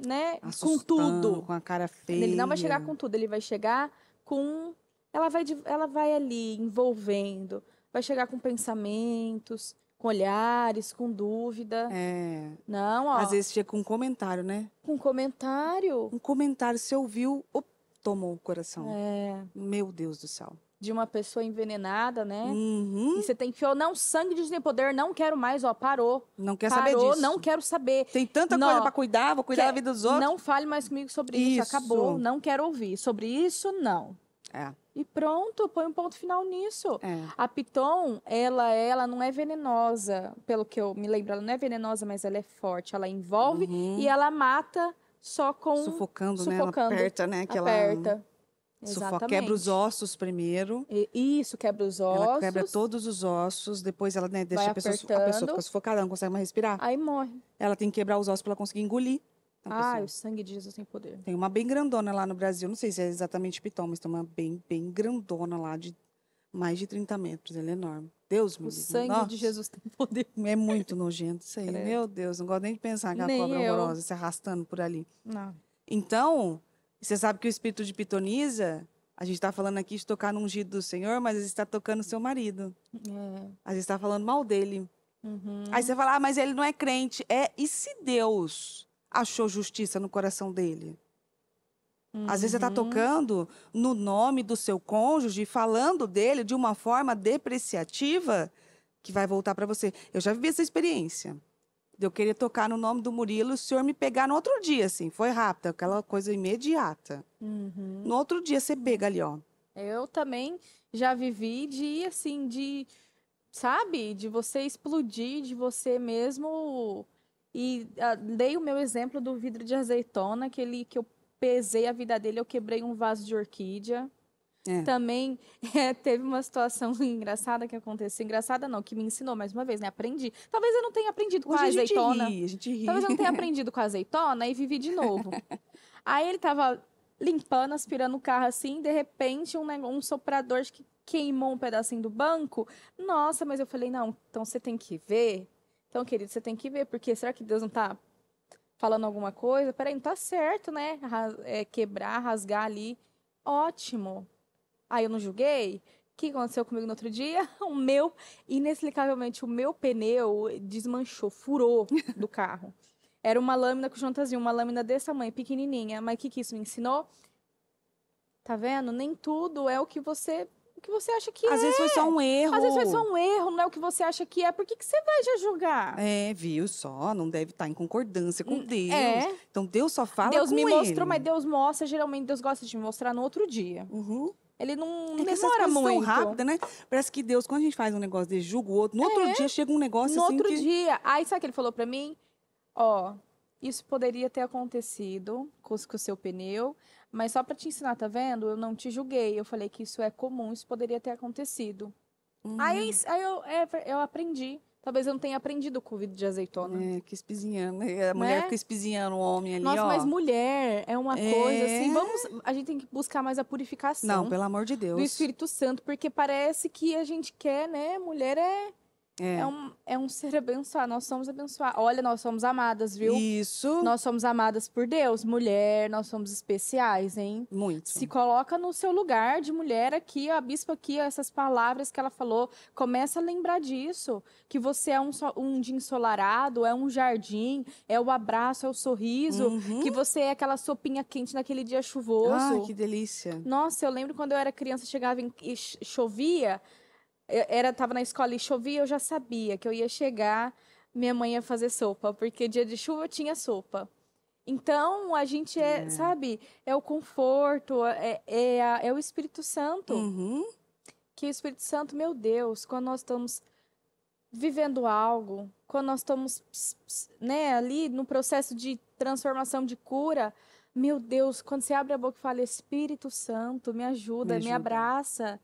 né, com tudo. Com a cara feia. Ele não vai chegar com tudo, ele vai chegar com... Ela vai ali envolvendo, vai chegar com pensamentos, com olhares, com dúvida. Não, ó. Às vezes chega com um comentário, né? Com comentário. Um comentário, você ouviu, tomou o coração. Meu Deus do céu. De uma pessoa envenenada, né? E você tem que falar, não, sangue de Deus tem poder, não quero mais, ó, parou. Não quer saber disso. Não quero saber. Tem tanta coisa para cuidar, vou cuidar da vida dos outros. Não fale mais comigo sobre isso, acabou, não quero ouvir. Sobre isso, não. E pronto, põe um ponto final nisso. A piton, ela não é venenosa, pelo que eu me lembro, ela não é venenosa, mas ela é forte. Ela envolve e ela mata só com... Sufocando, né? Ela aperta, né? Aperta. Sufoca, quebra os ossos primeiro. Isso, quebra os ossos. Ela quebra todos os ossos, depois ela, né, deixa a pessoa ficar sufocada, ela não consegue mais respirar. Aí morre. Ela tem que quebrar os ossos para ela conseguir engolir. O sangue de Jesus tem poder. Tem uma bem grandona lá no Brasil, não sei se é exatamente piton, mas tem uma bem grandona lá, de mais de 30 metros, ela é enorme. Deus me livre. O sangue de Jesus tem poder. É muito nojento isso aí, meu Deus, não gosto nem de pensar aquela cobra horrorosa se arrastando por ali. Não. Então, você sabe que o espírito de pitonisa, a gente está falando aqui de tocar no ungido do Senhor, mas às vezes está tocando o seu marido. Às vezes está falando mal dele. Aí você fala, mas ele não é crente. E se Deus achou justiça no coração dele? Às vezes você está tocando no nome do seu cônjuge, falando dele de uma forma depreciativa que vai voltar para você. Eu já vivi essa experiência. Eu queria tocar no nome do Murilo e o senhor me pegar no outro dia, assim. Foi rápido, aquela coisa imediata. No outro dia você pega ali, ó. Eu também já vivi sabe? De você explodir, de você mesmo... E dei o meu exemplo do vidro de azeitona, que eu pesei a vida dele, eu quebrei um vaso de orquídea. Também teve uma situação engraçada que aconteceu. Engraçada não, que me ensinou mais uma vez, né? Aprendi. Talvez eu não tenha aprendido com a azeitona. A gente ri. Talvez eu não tenha aprendido com a azeitona e vivi de novo. Aí ele tava limpando, aspirando o carro assim, de repente um soprador que queimou um pedacinho do banco. Nossa, mas eu falei, não, então você tem que ver. Então, querido, você tem que ver, porque será que Deus não tá falando alguma coisa? Peraí, não tá certo, né? Quebrar, rasgar ali Ótimo. Aí eu não julguei. O que aconteceu comigo no outro dia? Inexplicavelmente, o meu pneu desmanchou, furou do carro. Era uma lâmina com juntazinha, uma lâmina desse tamanho, pequenininha. Mas o que isso me ensinou? Tá vendo? Nem tudo é o que você acha que Às é. vezes foi só um erro. Às vezes foi só um erro, não é o que você acha que é. Por que você vai já julgar? É, viu só? Não deve estar em concordância com Deus. É. Então Deus só fala Deus com me mostrou, ele. mas Deus mostra, geralmente Deus gosta de me mostrar no outro dia. Uhum. Ele não É que essas demora coisas são muito. rápidas, né? Parece que Deus, quando a gente faz um negócio desse, julga o outro, no outro dia chega um negócio No assim outro que... dia. Aí sabe o que ele falou pra mim? Ó, isso poderia ter acontecido com o seu pneu, mas só pra te ensinar, tá vendo? Eu não te julguei. Eu falei que isso é comum, isso poderia ter acontecido. Aí eu aprendi. Talvez eu não tenha aprendido com o vidro de azeitona. É, que espizinhando. A mulher fica espizinhando o homem ali, Nossa, ó. mas mulher é uma coisa assim. A gente tem que buscar mais a purificação Não, pelo amor de do Deus. Espírito Santo, porque parece que a gente quer, né? Mulher é um ser abençoado. Nós somos abençoados. Olha, nós somos amadas, viu? Isso. Nós somos amadas por Deus. Mulher, nós somos especiais, hein? Muito. Se coloca no seu lugar de mulher aqui, a bispa aqui, essas palavras que ela falou. Começa a lembrar disso. Que você é um dia ensolarado, é um jardim, é o abraço, é o sorriso. Que você é aquela sopinha quente naquele dia chuvoso. Ai, que delícia. Nossa, eu lembro quando eu era criança, chegava e chovia. Tava na escola e chovia, eu já sabia que eu ia chegar, minha mãe ia fazer sopa, porque dia de chuva tinha sopa. Então, a gente sabe, é o conforto, é o Espírito Santo. Uhum. Que o Espírito Santo, meu Deus, quando nós estamos vivendo algo, quando nós estamos, né, ali no processo de transformação, de cura, meu Deus, quando você abre a boca e fala, Espírito Santo, me ajuda, me abraça.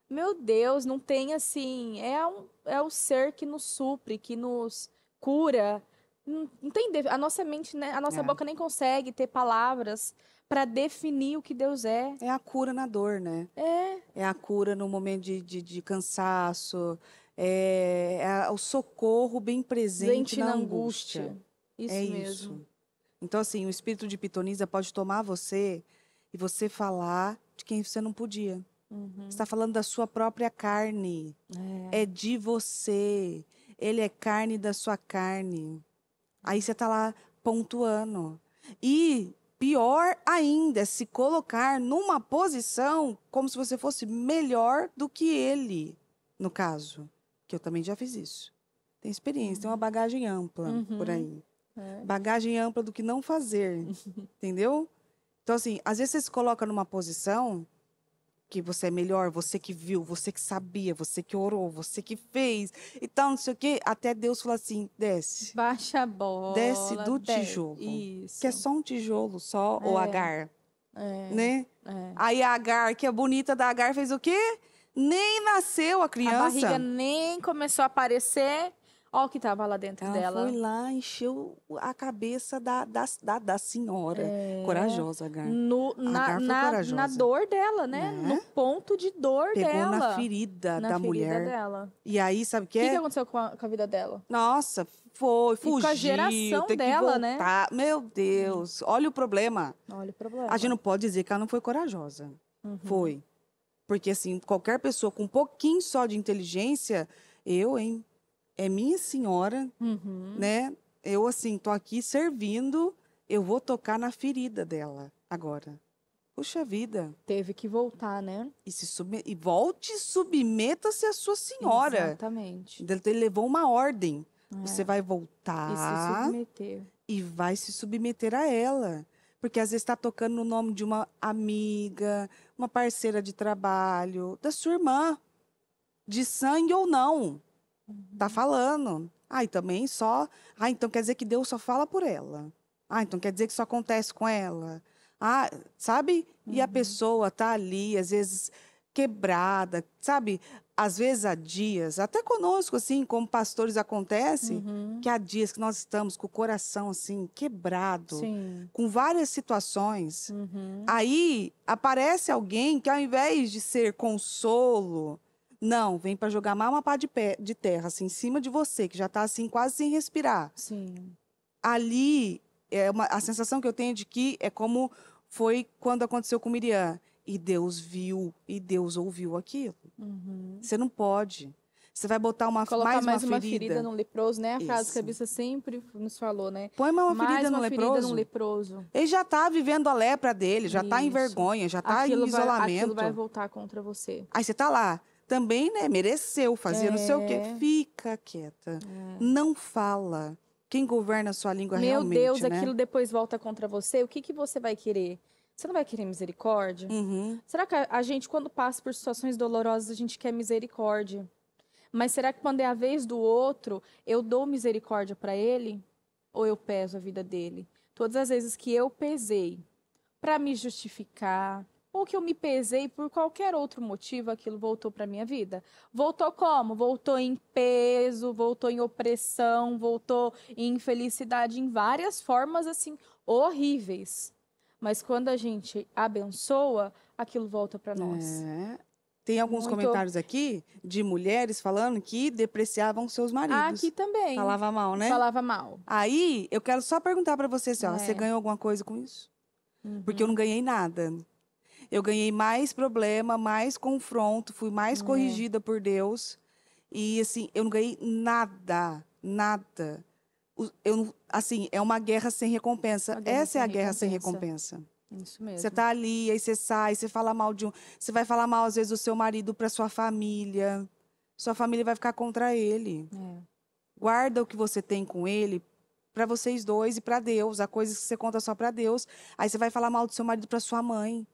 Meu Deus, não tem assim. É o ser que nos supre, que nos cura. Não tem. A nossa mente, né, a nossa boca nem consegue ter palavras para definir o que Deus é. É a cura na dor, né? É a cura no momento de cansaço. É o socorro bem presente na angústia. Isso mesmo. Isso. Então, assim, o espírito de pitonisa pode tomar você e você falar de quem você não podia. Você está falando da sua própria carne. É de você. Ele é carne da sua carne. Aí você está lá pontuando. E pior ainda é se colocar numa posição como se você fosse melhor do que ele, no caso. Que eu também já fiz isso. Tem experiência, tem uma bagagem ampla por aí. Bagagem ampla do que não fazer. Entendeu? Então, assim, às vezes você se coloca numa posição que você é melhor, você que viu, você que sabia, você que orou, você que fez e tal, não sei o quê. Até Deus falou assim, desce. Baixa a bola. Desce do tijolo. Isso. Que é só um tijolo, só, ou Agar. Né? Aí a Agar, que é bonita da Agar, fez o quê? Nem nasceu a criança. A barriga nem começou a aparecer. Olha o que estava lá dentro dela. Ela foi lá, encheu a cabeça da senhora. Corajosa, Agar. Agar foi corajosa. Na dor dela, né? No ponto de dor dela. Pegou na ferida da mulher. Na ferida dela. E aí, sabe o que é? O que aconteceu com a vida dela? Nossa, fugiu. Com a geração dela, né? Meu Deus, olha o problema. Olha o problema. A gente não pode dizer que ela não foi corajosa. Foi. Porque, assim, qualquer pessoa com um pouquinho só de inteligência, é minha senhora, né? Eu, assim, tô aqui servindo, eu vou tocar na ferida dela agora. Puxa vida. Teve que voltar, né? E volte e submeta-se à sua senhora. Exatamente. Ele levou uma ordem. Você vai voltar. E se submeter. E vai se submeter a ela. Porque às vezes está tocando no nome de uma amiga, uma parceira de trabalho, da sua irmã. De sangue ou não. Tá falando. E também só... então quer dizer que Deus só fala por ela. Então quer dizer que isso acontece com ela. Sabe? E a pessoa tá ali, às vezes, quebrada, sabe? Às vezes há dias, até conosco, assim, como pastores acontece, que há dias que nós estamos com o coração, assim, quebrado, com várias situações. Aí aparece alguém que, ao invés de ser consolo, não, vem para jogar mais uma pá de terra, assim, em cima de você, que já está assim, quase sem respirar. Ali, a sensação que eu tenho de que é como foi quando aconteceu com Miriam, E Deus viu, e Deus ouviu aquilo. Uhum. Você não pode. Você vai botar Colocar mais uma ferida ferida. no leproso, né? A frase que a Isso. Bíblia sempre nos falou, né? Põe mais uma Mais ferida no uma ferida no leproso. leproso. Ele já tá vivendo a lepra dele, já tá em Isso. vergonha, já tá em Aquilo vai isolamento. voltar contra você. Aí você tá lá. Também, né, mereceu, fazia não sei o quê. Fica quieta. Não fala. Quem governa a sua língua Meu realmente, Deus, né? aquilo depois volta contra você. O que que você vai querer? Você não vai querer misericórdia? Uhum. Será que a gente, quando passa por situações dolorosas, a gente quer misericórdia? Mas será que quando é a vez do outro, eu dou misericórdia para ele? Ou eu peso a vida dele? Todas as vezes que eu pesei para me justificar, ou que eu me pesei por qualquer outro motivo, aquilo voltou para minha vida. Voltou como? Voltou em peso, voltou em opressão, voltou em infelicidade, em várias formas assim horríveis. Mas quando a gente abençoa, aquilo volta para nós. Tem alguns Muito. comentários aqui de mulheres falando que depreciavam seus maridos. Aqui também. Falava mal, né? Falava mal. Aí, eu quero só perguntar pra você assim, ó, você ganhou alguma coisa com isso? Porque eu não ganhei nada. Eu ganhei mais problema, mais confronto, fui mais corrigida por Deus. E, assim, eu não ganhei nada, nada. Assim, é uma guerra sem recompensa. Essa é a guerra sem recompensa. Isso mesmo. Você tá ali, aí você sai, você fala mal de um... Você vai falar mal, às vezes, do seu marido para sua família. Sua família vai ficar contra ele. Guarda o que você tem com ele para vocês dois e para Deus. Há coisas que você conta só para Deus. Aí você vai falar mal do seu marido para sua mãe.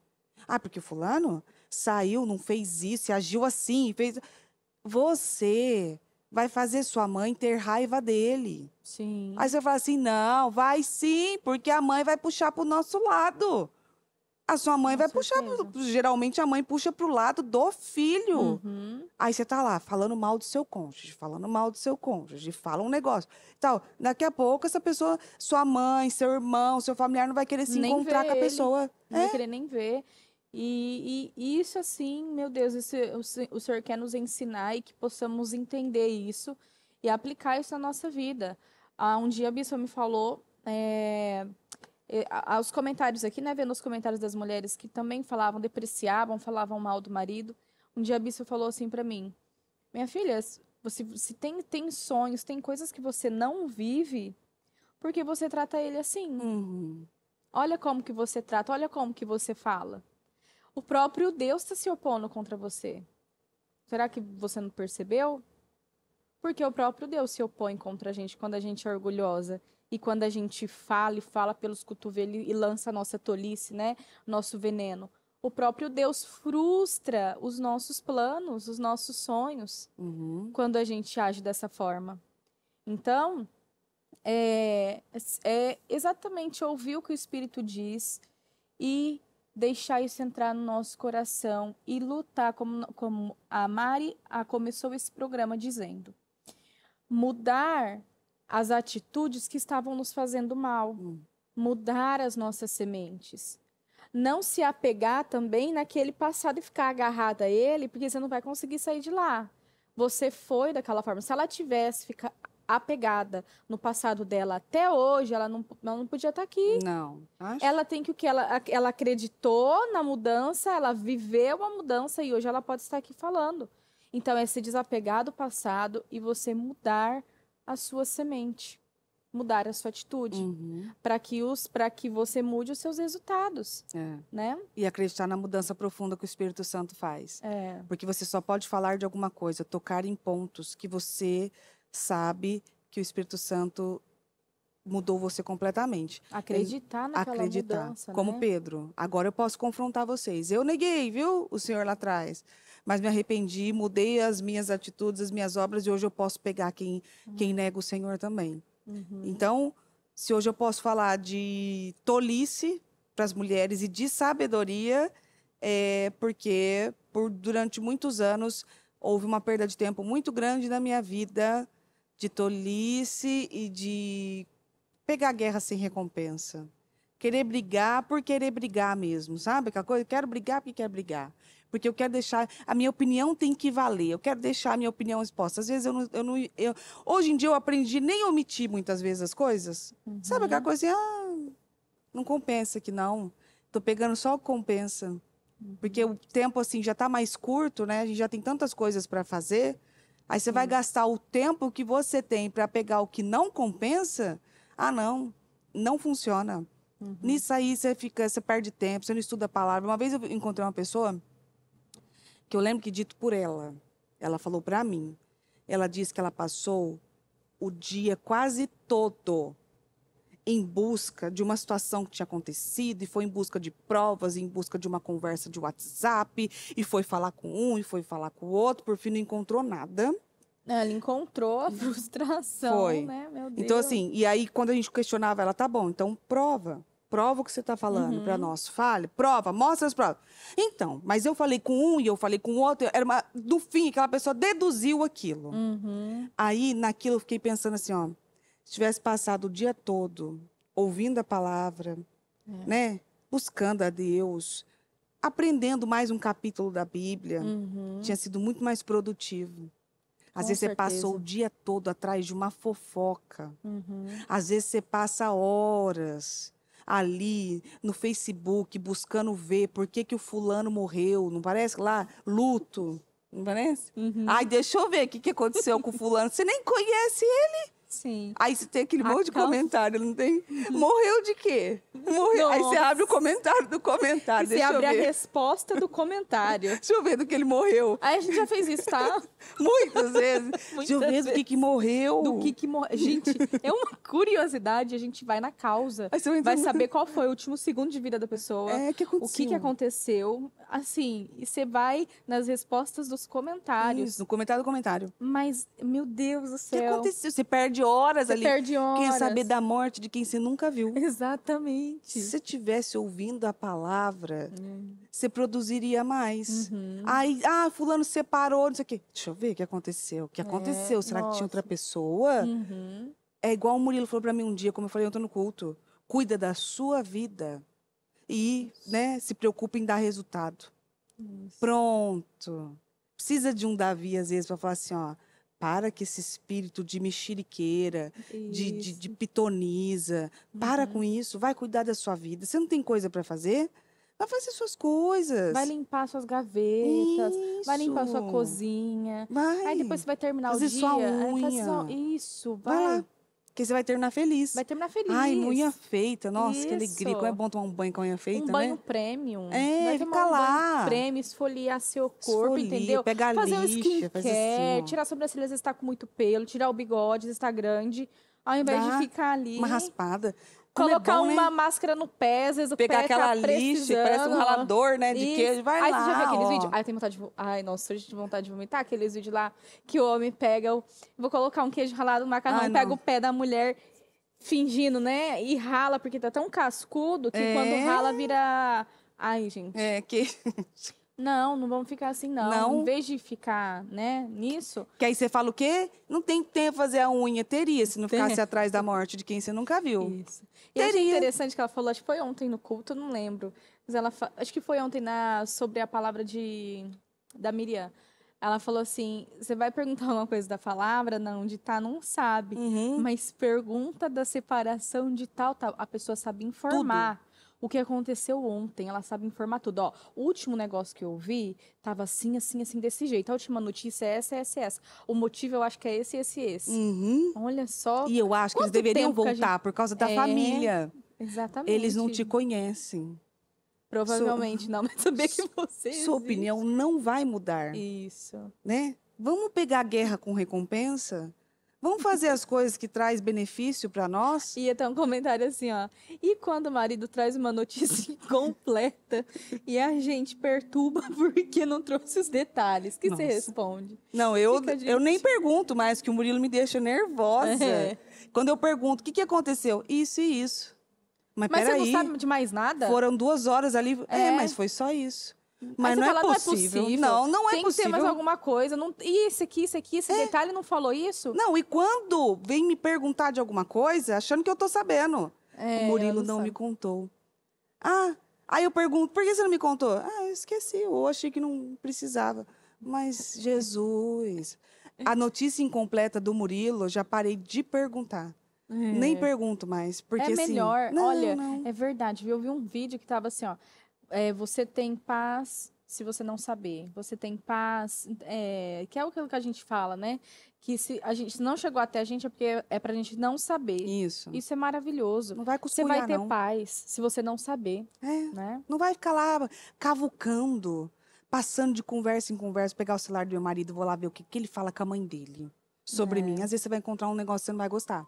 Ah, porque o fulano saiu, não fez isso, agiu assim, fez... Você vai fazer sua mãe ter raiva dele. Sim. Aí você fala assim, não, vai sim, porque a mãe vai puxar para o nosso lado. A sua mãe vai puxar, geralmente a mãe puxa para o lado do filho. Aí você tá lá, falando mal do seu cônjuge, fala um negócio. Tal. Daqui a pouco essa pessoa, sua mãe, seu irmão, seu familiar não vai querer se encontrar com a pessoa. Não vai querer nem ver. E isso assim, meu Deus, o Senhor quer nos ensinar e que possamos entender isso e aplicar isso na nossa vida. Um dia a Bispa me falou, aos comentários aqui, né, vendo os comentários das mulheres que também falavam, depreciavam, falavam mal do marido. Um dia a Bispa falou assim para mim, minha filha, se tem sonhos, tem coisas que você não vive, porque você trata ele assim. Olha como que você trata, olha como que você fala. O próprio Deus está se opondo contra você. Será que você não percebeu? Porque o próprio Deus se opõe contra a gente quando a gente é orgulhosa. E quando a gente fala e fala pelos cotovelos e lança a nossa tolice, né? Nosso veneno. O próprio Deus frustra os nossos planos, os nossos sonhos, quando a gente age dessa forma. Então, é exatamente ouvir o que o Espírito diz e deixar isso entrar no nosso coração e lutar, como a Mari começou esse programa dizendo. Mudar as atitudes que estavam nos fazendo mal. Mudar as nossas sementes. Não se apegar também naquele passado e ficar agarrada a ele, porque você não vai conseguir sair de lá. Você foi daquela forma. Se ela tivesse ficado apegada no passado dela até hoje, ela não podia estar aqui. Não. Ela tem que o que ela acreditou na mudança, ela viveu a mudança e hoje ela pode estar aqui falando. Então, é se desapegar do passado e você mudar a sua semente, mudar a sua atitude, para que você mude os seus resultados, né? E acreditar na mudança profunda que o Espírito Santo faz. Porque você só pode falar de alguma coisa, tocar em pontos que você sabe que o Espírito Santo mudou você completamente. Acreditar naquela mudança, como né? Pedro. Agora eu posso confrontar vocês. Eu neguei, viu, o Senhor lá atrás. Mas me arrependi, mudei as minhas atitudes, as minhas obras, e hoje eu posso pegar quem nega o Senhor também. Então, se hoje eu posso falar de tolice para as mulheres e de sabedoria, porque durante muitos anos houve uma perda de tempo muito grande na minha vida, de tolice e de pegar guerra sem recompensa. Querer brigar por querer brigar mesmo, sabe? Aquela coisa, eu quero brigar porque quero brigar. Porque eu quero deixar... A minha opinião tem que valer. Eu quero deixar a minha opinião exposta. Às vezes, hoje em dia, eu aprendi nem omitir muitas vezes as coisas. Sabe aquela coisa assim, não compensa aqui não. Tô pegando só o que compensa. Porque o tempo, assim, já tá mais curto, né? A gente já tem tantas coisas para fazer. Aí você vai gastar o tempo que você tem para pegar o que não compensa. Ah, não funciona. Nisso aí você perde tempo, você não estuda a palavra. Uma vez eu encontrei uma pessoa que eu lembro que dito por ela falou para mim, ela disse que ela passou o dia quase todo em busca de uma situação que tinha acontecido, e foi em busca de provas, em busca de uma conversa de WhatsApp, e foi falar com um, e foi falar com o outro, por fim não encontrou nada. Ela encontrou a frustração, Foi. né? Meu Deus. Então, assim, e aí quando a gente questionava ela, tá bom, então prova o que você está falando para nós. Fale, prova, mostra as provas. Então, mas eu falei com um e eu falei com o outro. No fim, aquela pessoa deduziu aquilo. Aí, naquilo, eu fiquei pensando assim, ó. Se tivesse passado o dia todo ouvindo a palavra, né? Buscando a Deus, aprendendo mais um capítulo da Bíblia, tinha sido muito mais produtivo. Às vezes você passou o dia todo atrás de uma fofoca. Às vezes você passa horas ali no Facebook buscando ver por que o fulano morreu. Não parece lá? Luto. Não parece? Ai, deixa eu ver o que aconteceu com o fulano. Você nem conhece ele. Sim. Aí você tem aquele monte de comentário, não tem? Morreu de quê? Morreu. Aí você abre o comentário do comentário. Você abre a resposta do comentário. Deixa eu ver do que ele morreu. Aí a gente já fez isso, tá? Muitas vezes. Deixa eu ver do que morreu. Do que morreu. Gente, é uma curiosidade. A gente vai na causa. Vai Vai saber qual foi o último segundo de vida da pessoa. Que aconteceu? O que aconteceu. Assim, e você vai nas respostas dos comentários. Isso, no comentário do comentário. Mas, meu Deus do O céu. que aconteceu? Você perde horas Você ali. perde horas. Quer saber da morte de quem você nunca viu. Exatamente. Se você estivesse ouvindo a palavra, você produziria mais. Aí, fulano separou, não sei o quê. Deixa eu ver o que aconteceu. O que aconteceu? Será que tinha outra pessoa? É igual o Murilo falou para mim um dia, como eu falei ontem no culto. Cuida da sua vida e, né, se preocupa em dar resultado. Pronto. Precisa de um Davi, às vezes, para falar assim, ó. Para com esse espírito de mexeriqueira, de pitonisa. Para com isso, vai cuidar da sua vida. Você não tem coisa para fazer? Vai fazer suas coisas. Vai limpar suas gavetas, vai limpar sua cozinha. Vai. Aí depois você vai terminar fazer o dia. sua unha. Isso, Vai lá. Porque você vai terminar feliz. Vai terminar feliz. Ai, unha feita. Nossa, Isso. que alegria. Como é bom tomar um banho com a unha feita, né? Banho premium. É, vai fica tomar lá. Banho premium, esfoliar seu corpo, Esfolia, entendeu? pega a fazer um lixa, skincare, faz assim, ó. tirar a sobrancelha, às vezes está com muito pelo, tirar o bigode, às vezes está grande. Ao invés de ficar ali... Uma raspada. Como Colocar é bom, uma né? máscara no pé, às vezes o Pegar pé aquela tá lixa, parece um precisando. ralador, né, de queijo. Vai Aí lá, você já viu aqueles ó. vídeos? Ai, tem vontade de... Ai, nossa, hoje eu tive vontade de vomitar. Aqueles vídeos lá que o homem pega... Vou colocar um queijo ralado no macarrão, Ai, pega não. o pé da mulher fingindo, né? E rala, porque tá tão cascudo que quando rala vira... Ai, gente. Não vamos ficar assim, não. Não? Em vez de ficar, né, nisso... Que aí você fala o quê? Não tem tempo fazer a unha. Teria, se não ficasse atrás da morte de quem você nunca viu. Isso. E eu achei interessante que ela falou, acho que foi ontem no culto, eu não lembro. Mas ela acho que foi ontem sobre a palavra da Miriam. Ela falou assim, você vai perguntar alguma coisa da palavra, não, de tá, não sabe. Mas pergunta da separação de tal. A pessoa sabe informar. O que aconteceu ontem, ela sabe informar tudo. Ó, o último negócio que eu vi tava assim, assim, assim, desse jeito. A última notícia é essa. O motivo eu acho que é esse. Olha só. E eu acho que eles deveriam voltar por causa da família. Exatamente. Eles não te conhecem. Provavelmente não, mas saber que você Sua opinião não vai mudar. Isso. Né? Vamos pegar a guerra com recompensa? Vamos fazer as coisas que traz benefício para nós? Ia ter um comentário assim, ó. E quando o marido traz uma notícia incompleta e a gente perturba porque não trouxe os detalhes, que você responde? Não, eu nem pergunto mais, que o Murilo me deixa nervosa. Quando eu pergunto, o que aconteceu? Isso e isso. Mas você não sabe de mais nada? Foram 2 horas ali. Mas foi só isso. Mas não é possível. Não é Tem possível. que ter mais alguma coisa. Não... E esse detalhe não falou isso? Não, e quando vem me perguntar de alguma coisa, achando que eu tô sabendo. O Murilo não me contou. Aí eu pergunto, por que você não me contou? Eu esqueci, eu achei que não precisava. Mas, Jesus, a notícia incompleta do Murilo, eu já parei de perguntar. Nem pergunto mais, porque é melhor. assim... Olha, é verdade. Eu vi um vídeo que tava assim, ó. você tem paz se você não saber. Você tem paz, que é aquilo que a gente fala, né? Que se a gente não chegou até a gente é porque é pra gente não saber. Isso. Isso é maravilhoso. Não vai Você vai cuscunhar, ter não. paz se você não saber, É. né? Não vai ficar lá cavucando, passando de conversa em conversa, pegar o celular do meu marido, vou lá ver o que ele fala com a mãe dele sobre mim. Às vezes você vai encontrar um negócio que você não vai gostar.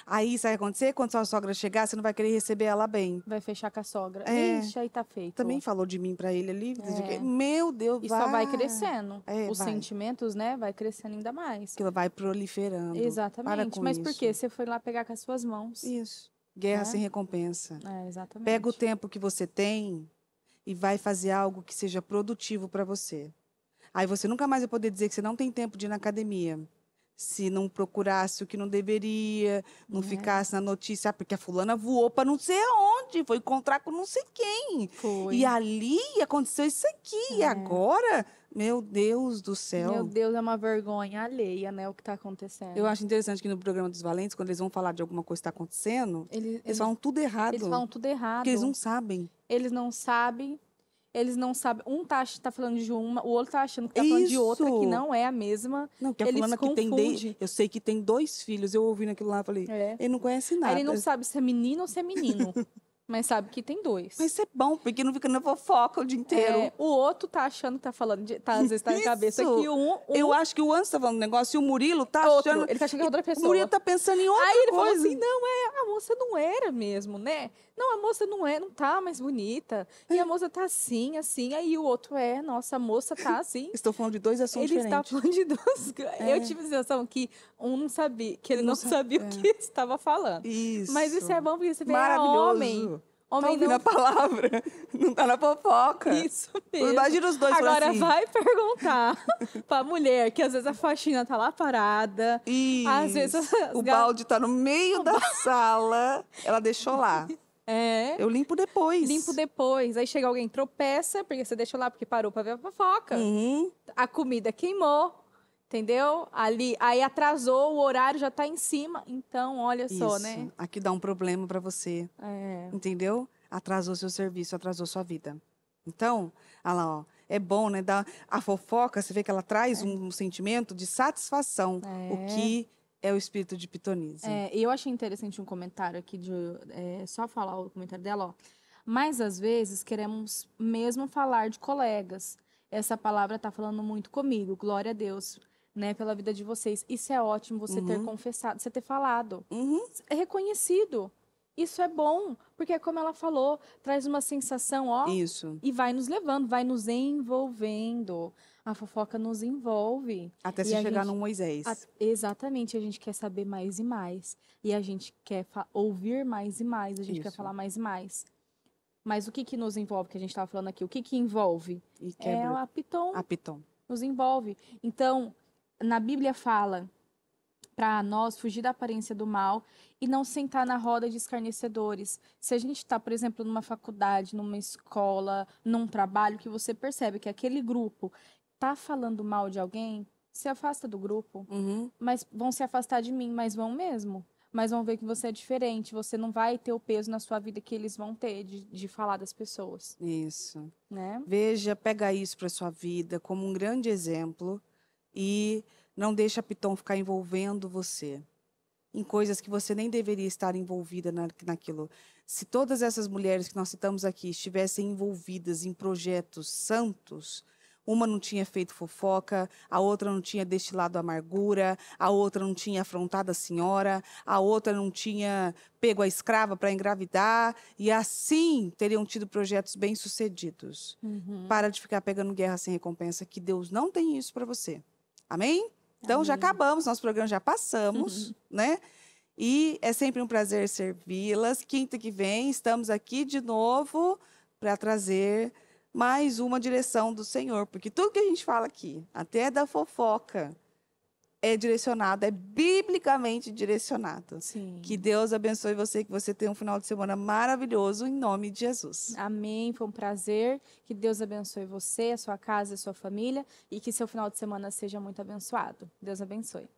Aí isso vai acontecer, quando sua sogra chegar, você não vai querer receber ela bem. Vai fechar com a sogra. É. Ixi, aí tá feito. Também falou de mim pra ele ali. Meu Deus, E só vai crescendo. Os vai. sentimentos, né? Vai crescendo ainda mais. Aquilo vai proliferando. Exatamente. Para com Mas isso. por quê? Você foi lá pegar com as suas mãos. Isso. Guerra sem recompensa. Exatamente. Pega o tempo que você tem e vai fazer algo que seja produtivo para você. Aí você nunca mais vai poder dizer que você não tem tempo de ir na academia. Se não procurasse o que não deveria, não ficasse na notícia, porque a fulana voou para não sei aonde, foi encontrar com não sei quem. Foi. E ali aconteceu isso aqui. E agora, meu Deus do céu. Meu Deus, é uma vergonha alheia, né, o que está acontecendo. Eu acho interessante que no programa dos Valentes, quando eles vão falar de alguma coisa que está acontecendo, eles falam tudo errado. Eles falam tudo errado. Porque eles não sabem. Eles não sabem. Eles não sabem. Um tá falando de uma, o outro tá achando que tá falando de outra, que não é a mesma. Não, que a Eles fulana que tem eu sei que tem 2 filhos. Eu ouvindo aquilo lá, falei, ele não conhece nada. Aí ele não sabe se é menino ou se é menino. Mas sabe que tem 2. Mas isso é bom, porque não fica na fofoca o dia inteiro. O outro tá achando que tá falando, às vezes tá na cabeça que Eu acho que o Anderson tá falando um negócio e o Murilo tá achando... Ele tá achando que é outra pessoa. O Murilo tá pensando em outra coisa. Aí ele falou assim, não, a moça não era mesmo, né? Não, a moça não tá mais bonita. E a moça tá assim, assim. Aí o outro nossa, a moça tá assim. Estou falando de 2 assuntos diferentes. Ele está falando de 2... Eu tive a sensação que um não sabia, que ele não sabia o que estava falando. Isso. Mas isso é bom, porque você vê homem. Homem tá não... a palavra, não tá na fofoca. Isso mesmo. Imagina os dois Agora assim. vai perguntar pra mulher, que às vezes a faxina tá lá parada. Isso. Às vezes o balde tá no meio da sala, ela deixou lá. Eu limpo depois. Limpo depois. Aí chega alguém, tropeça, porque você deixou lá, porque parou pra ver a fofoca. A comida queimou. Entendeu? Aí atrasou, o horário já tá em cima. Então, olha só, né? Aqui dá um problema para você. Entendeu? Atrasou seu serviço, atrasou sua vida. Então, olha lá, ó, é bom, né? A fofoca, você vê que ela traz um sentimento de satisfação. O que é o espírito de pitonise. Eu achei interessante um comentário aqui, só falar o comentário dela, ó. Mas, às vezes, queremos mesmo falar de colegas. Essa palavra tá falando muito comigo, glória a Deus. Né, pela vida de vocês. Isso é ótimo, você ter confessado, você ter falado. É reconhecido. Isso é bom, porque como ela falou, traz uma sensação, ó. Isso. E vai nos levando, vai nos envolvendo. A fofoca nos envolve. Até se chegar no Moisés. Exatamente, a gente quer saber mais e mais. E a gente quer ouvir mais e mais, a gente quer falar mais e mais. Mas o que nos envolve, que a gente estava falando aqui? O que envolve? É a Piton. A Piton. Nos envolve. Então, na Bíblia fala para nós fugir da aparência do mal e não sentar na roda de escarnecedores. Se a gente está, por exemplo, numa faculdade, numa escola, num trabalho, que você percebe que aquele grupo está falando mal de alguém, se afasta do grupo. Mas vão se afastar de mim, mas vão mesmo. Mas vão ver que você é diferente, você não vai ter o peso na sua vida que eles vão ter de falar das pessoas. Isso. Né? Veja, pega isso para sua vida como um grande exemplo. E não deixa a Piton ficar envolvendo você em coisas que você nem deveria estar envolvida naquilo. Se todas essas mulheres que nós citamos aqui estivessem envolvidas em projetos santos, uma não tinha feito fofoca, a outra não tinha destilado amargura, a outra não tinha afrontado a senhora, a outra não tinha pego a escrava para engravidar, e assim teriam tido projetos bem-sucedidos. Para de ficar pegando guerra sem recompensa, que Deus não tem isso para você. Amém? Então, já acabamos, nosso programa já passamos, né? E é sempre um prazer servi-las. Quinta que vem, estamos aqui de novo para trazer mais uma direção do Senhor. Porque tudo que a gente fala aqui, até da fofoca, é direcionado, é biblicamente direcionado. Sim. Que Deus abençoe você, que você tenha um final de semana maravilhoso, em nome de Jesus. Amém, foi um prazer. Que Deus abençoe você, a sua casa, a sua família e que seu final de semana seja muito abençoado. Deus abençoe.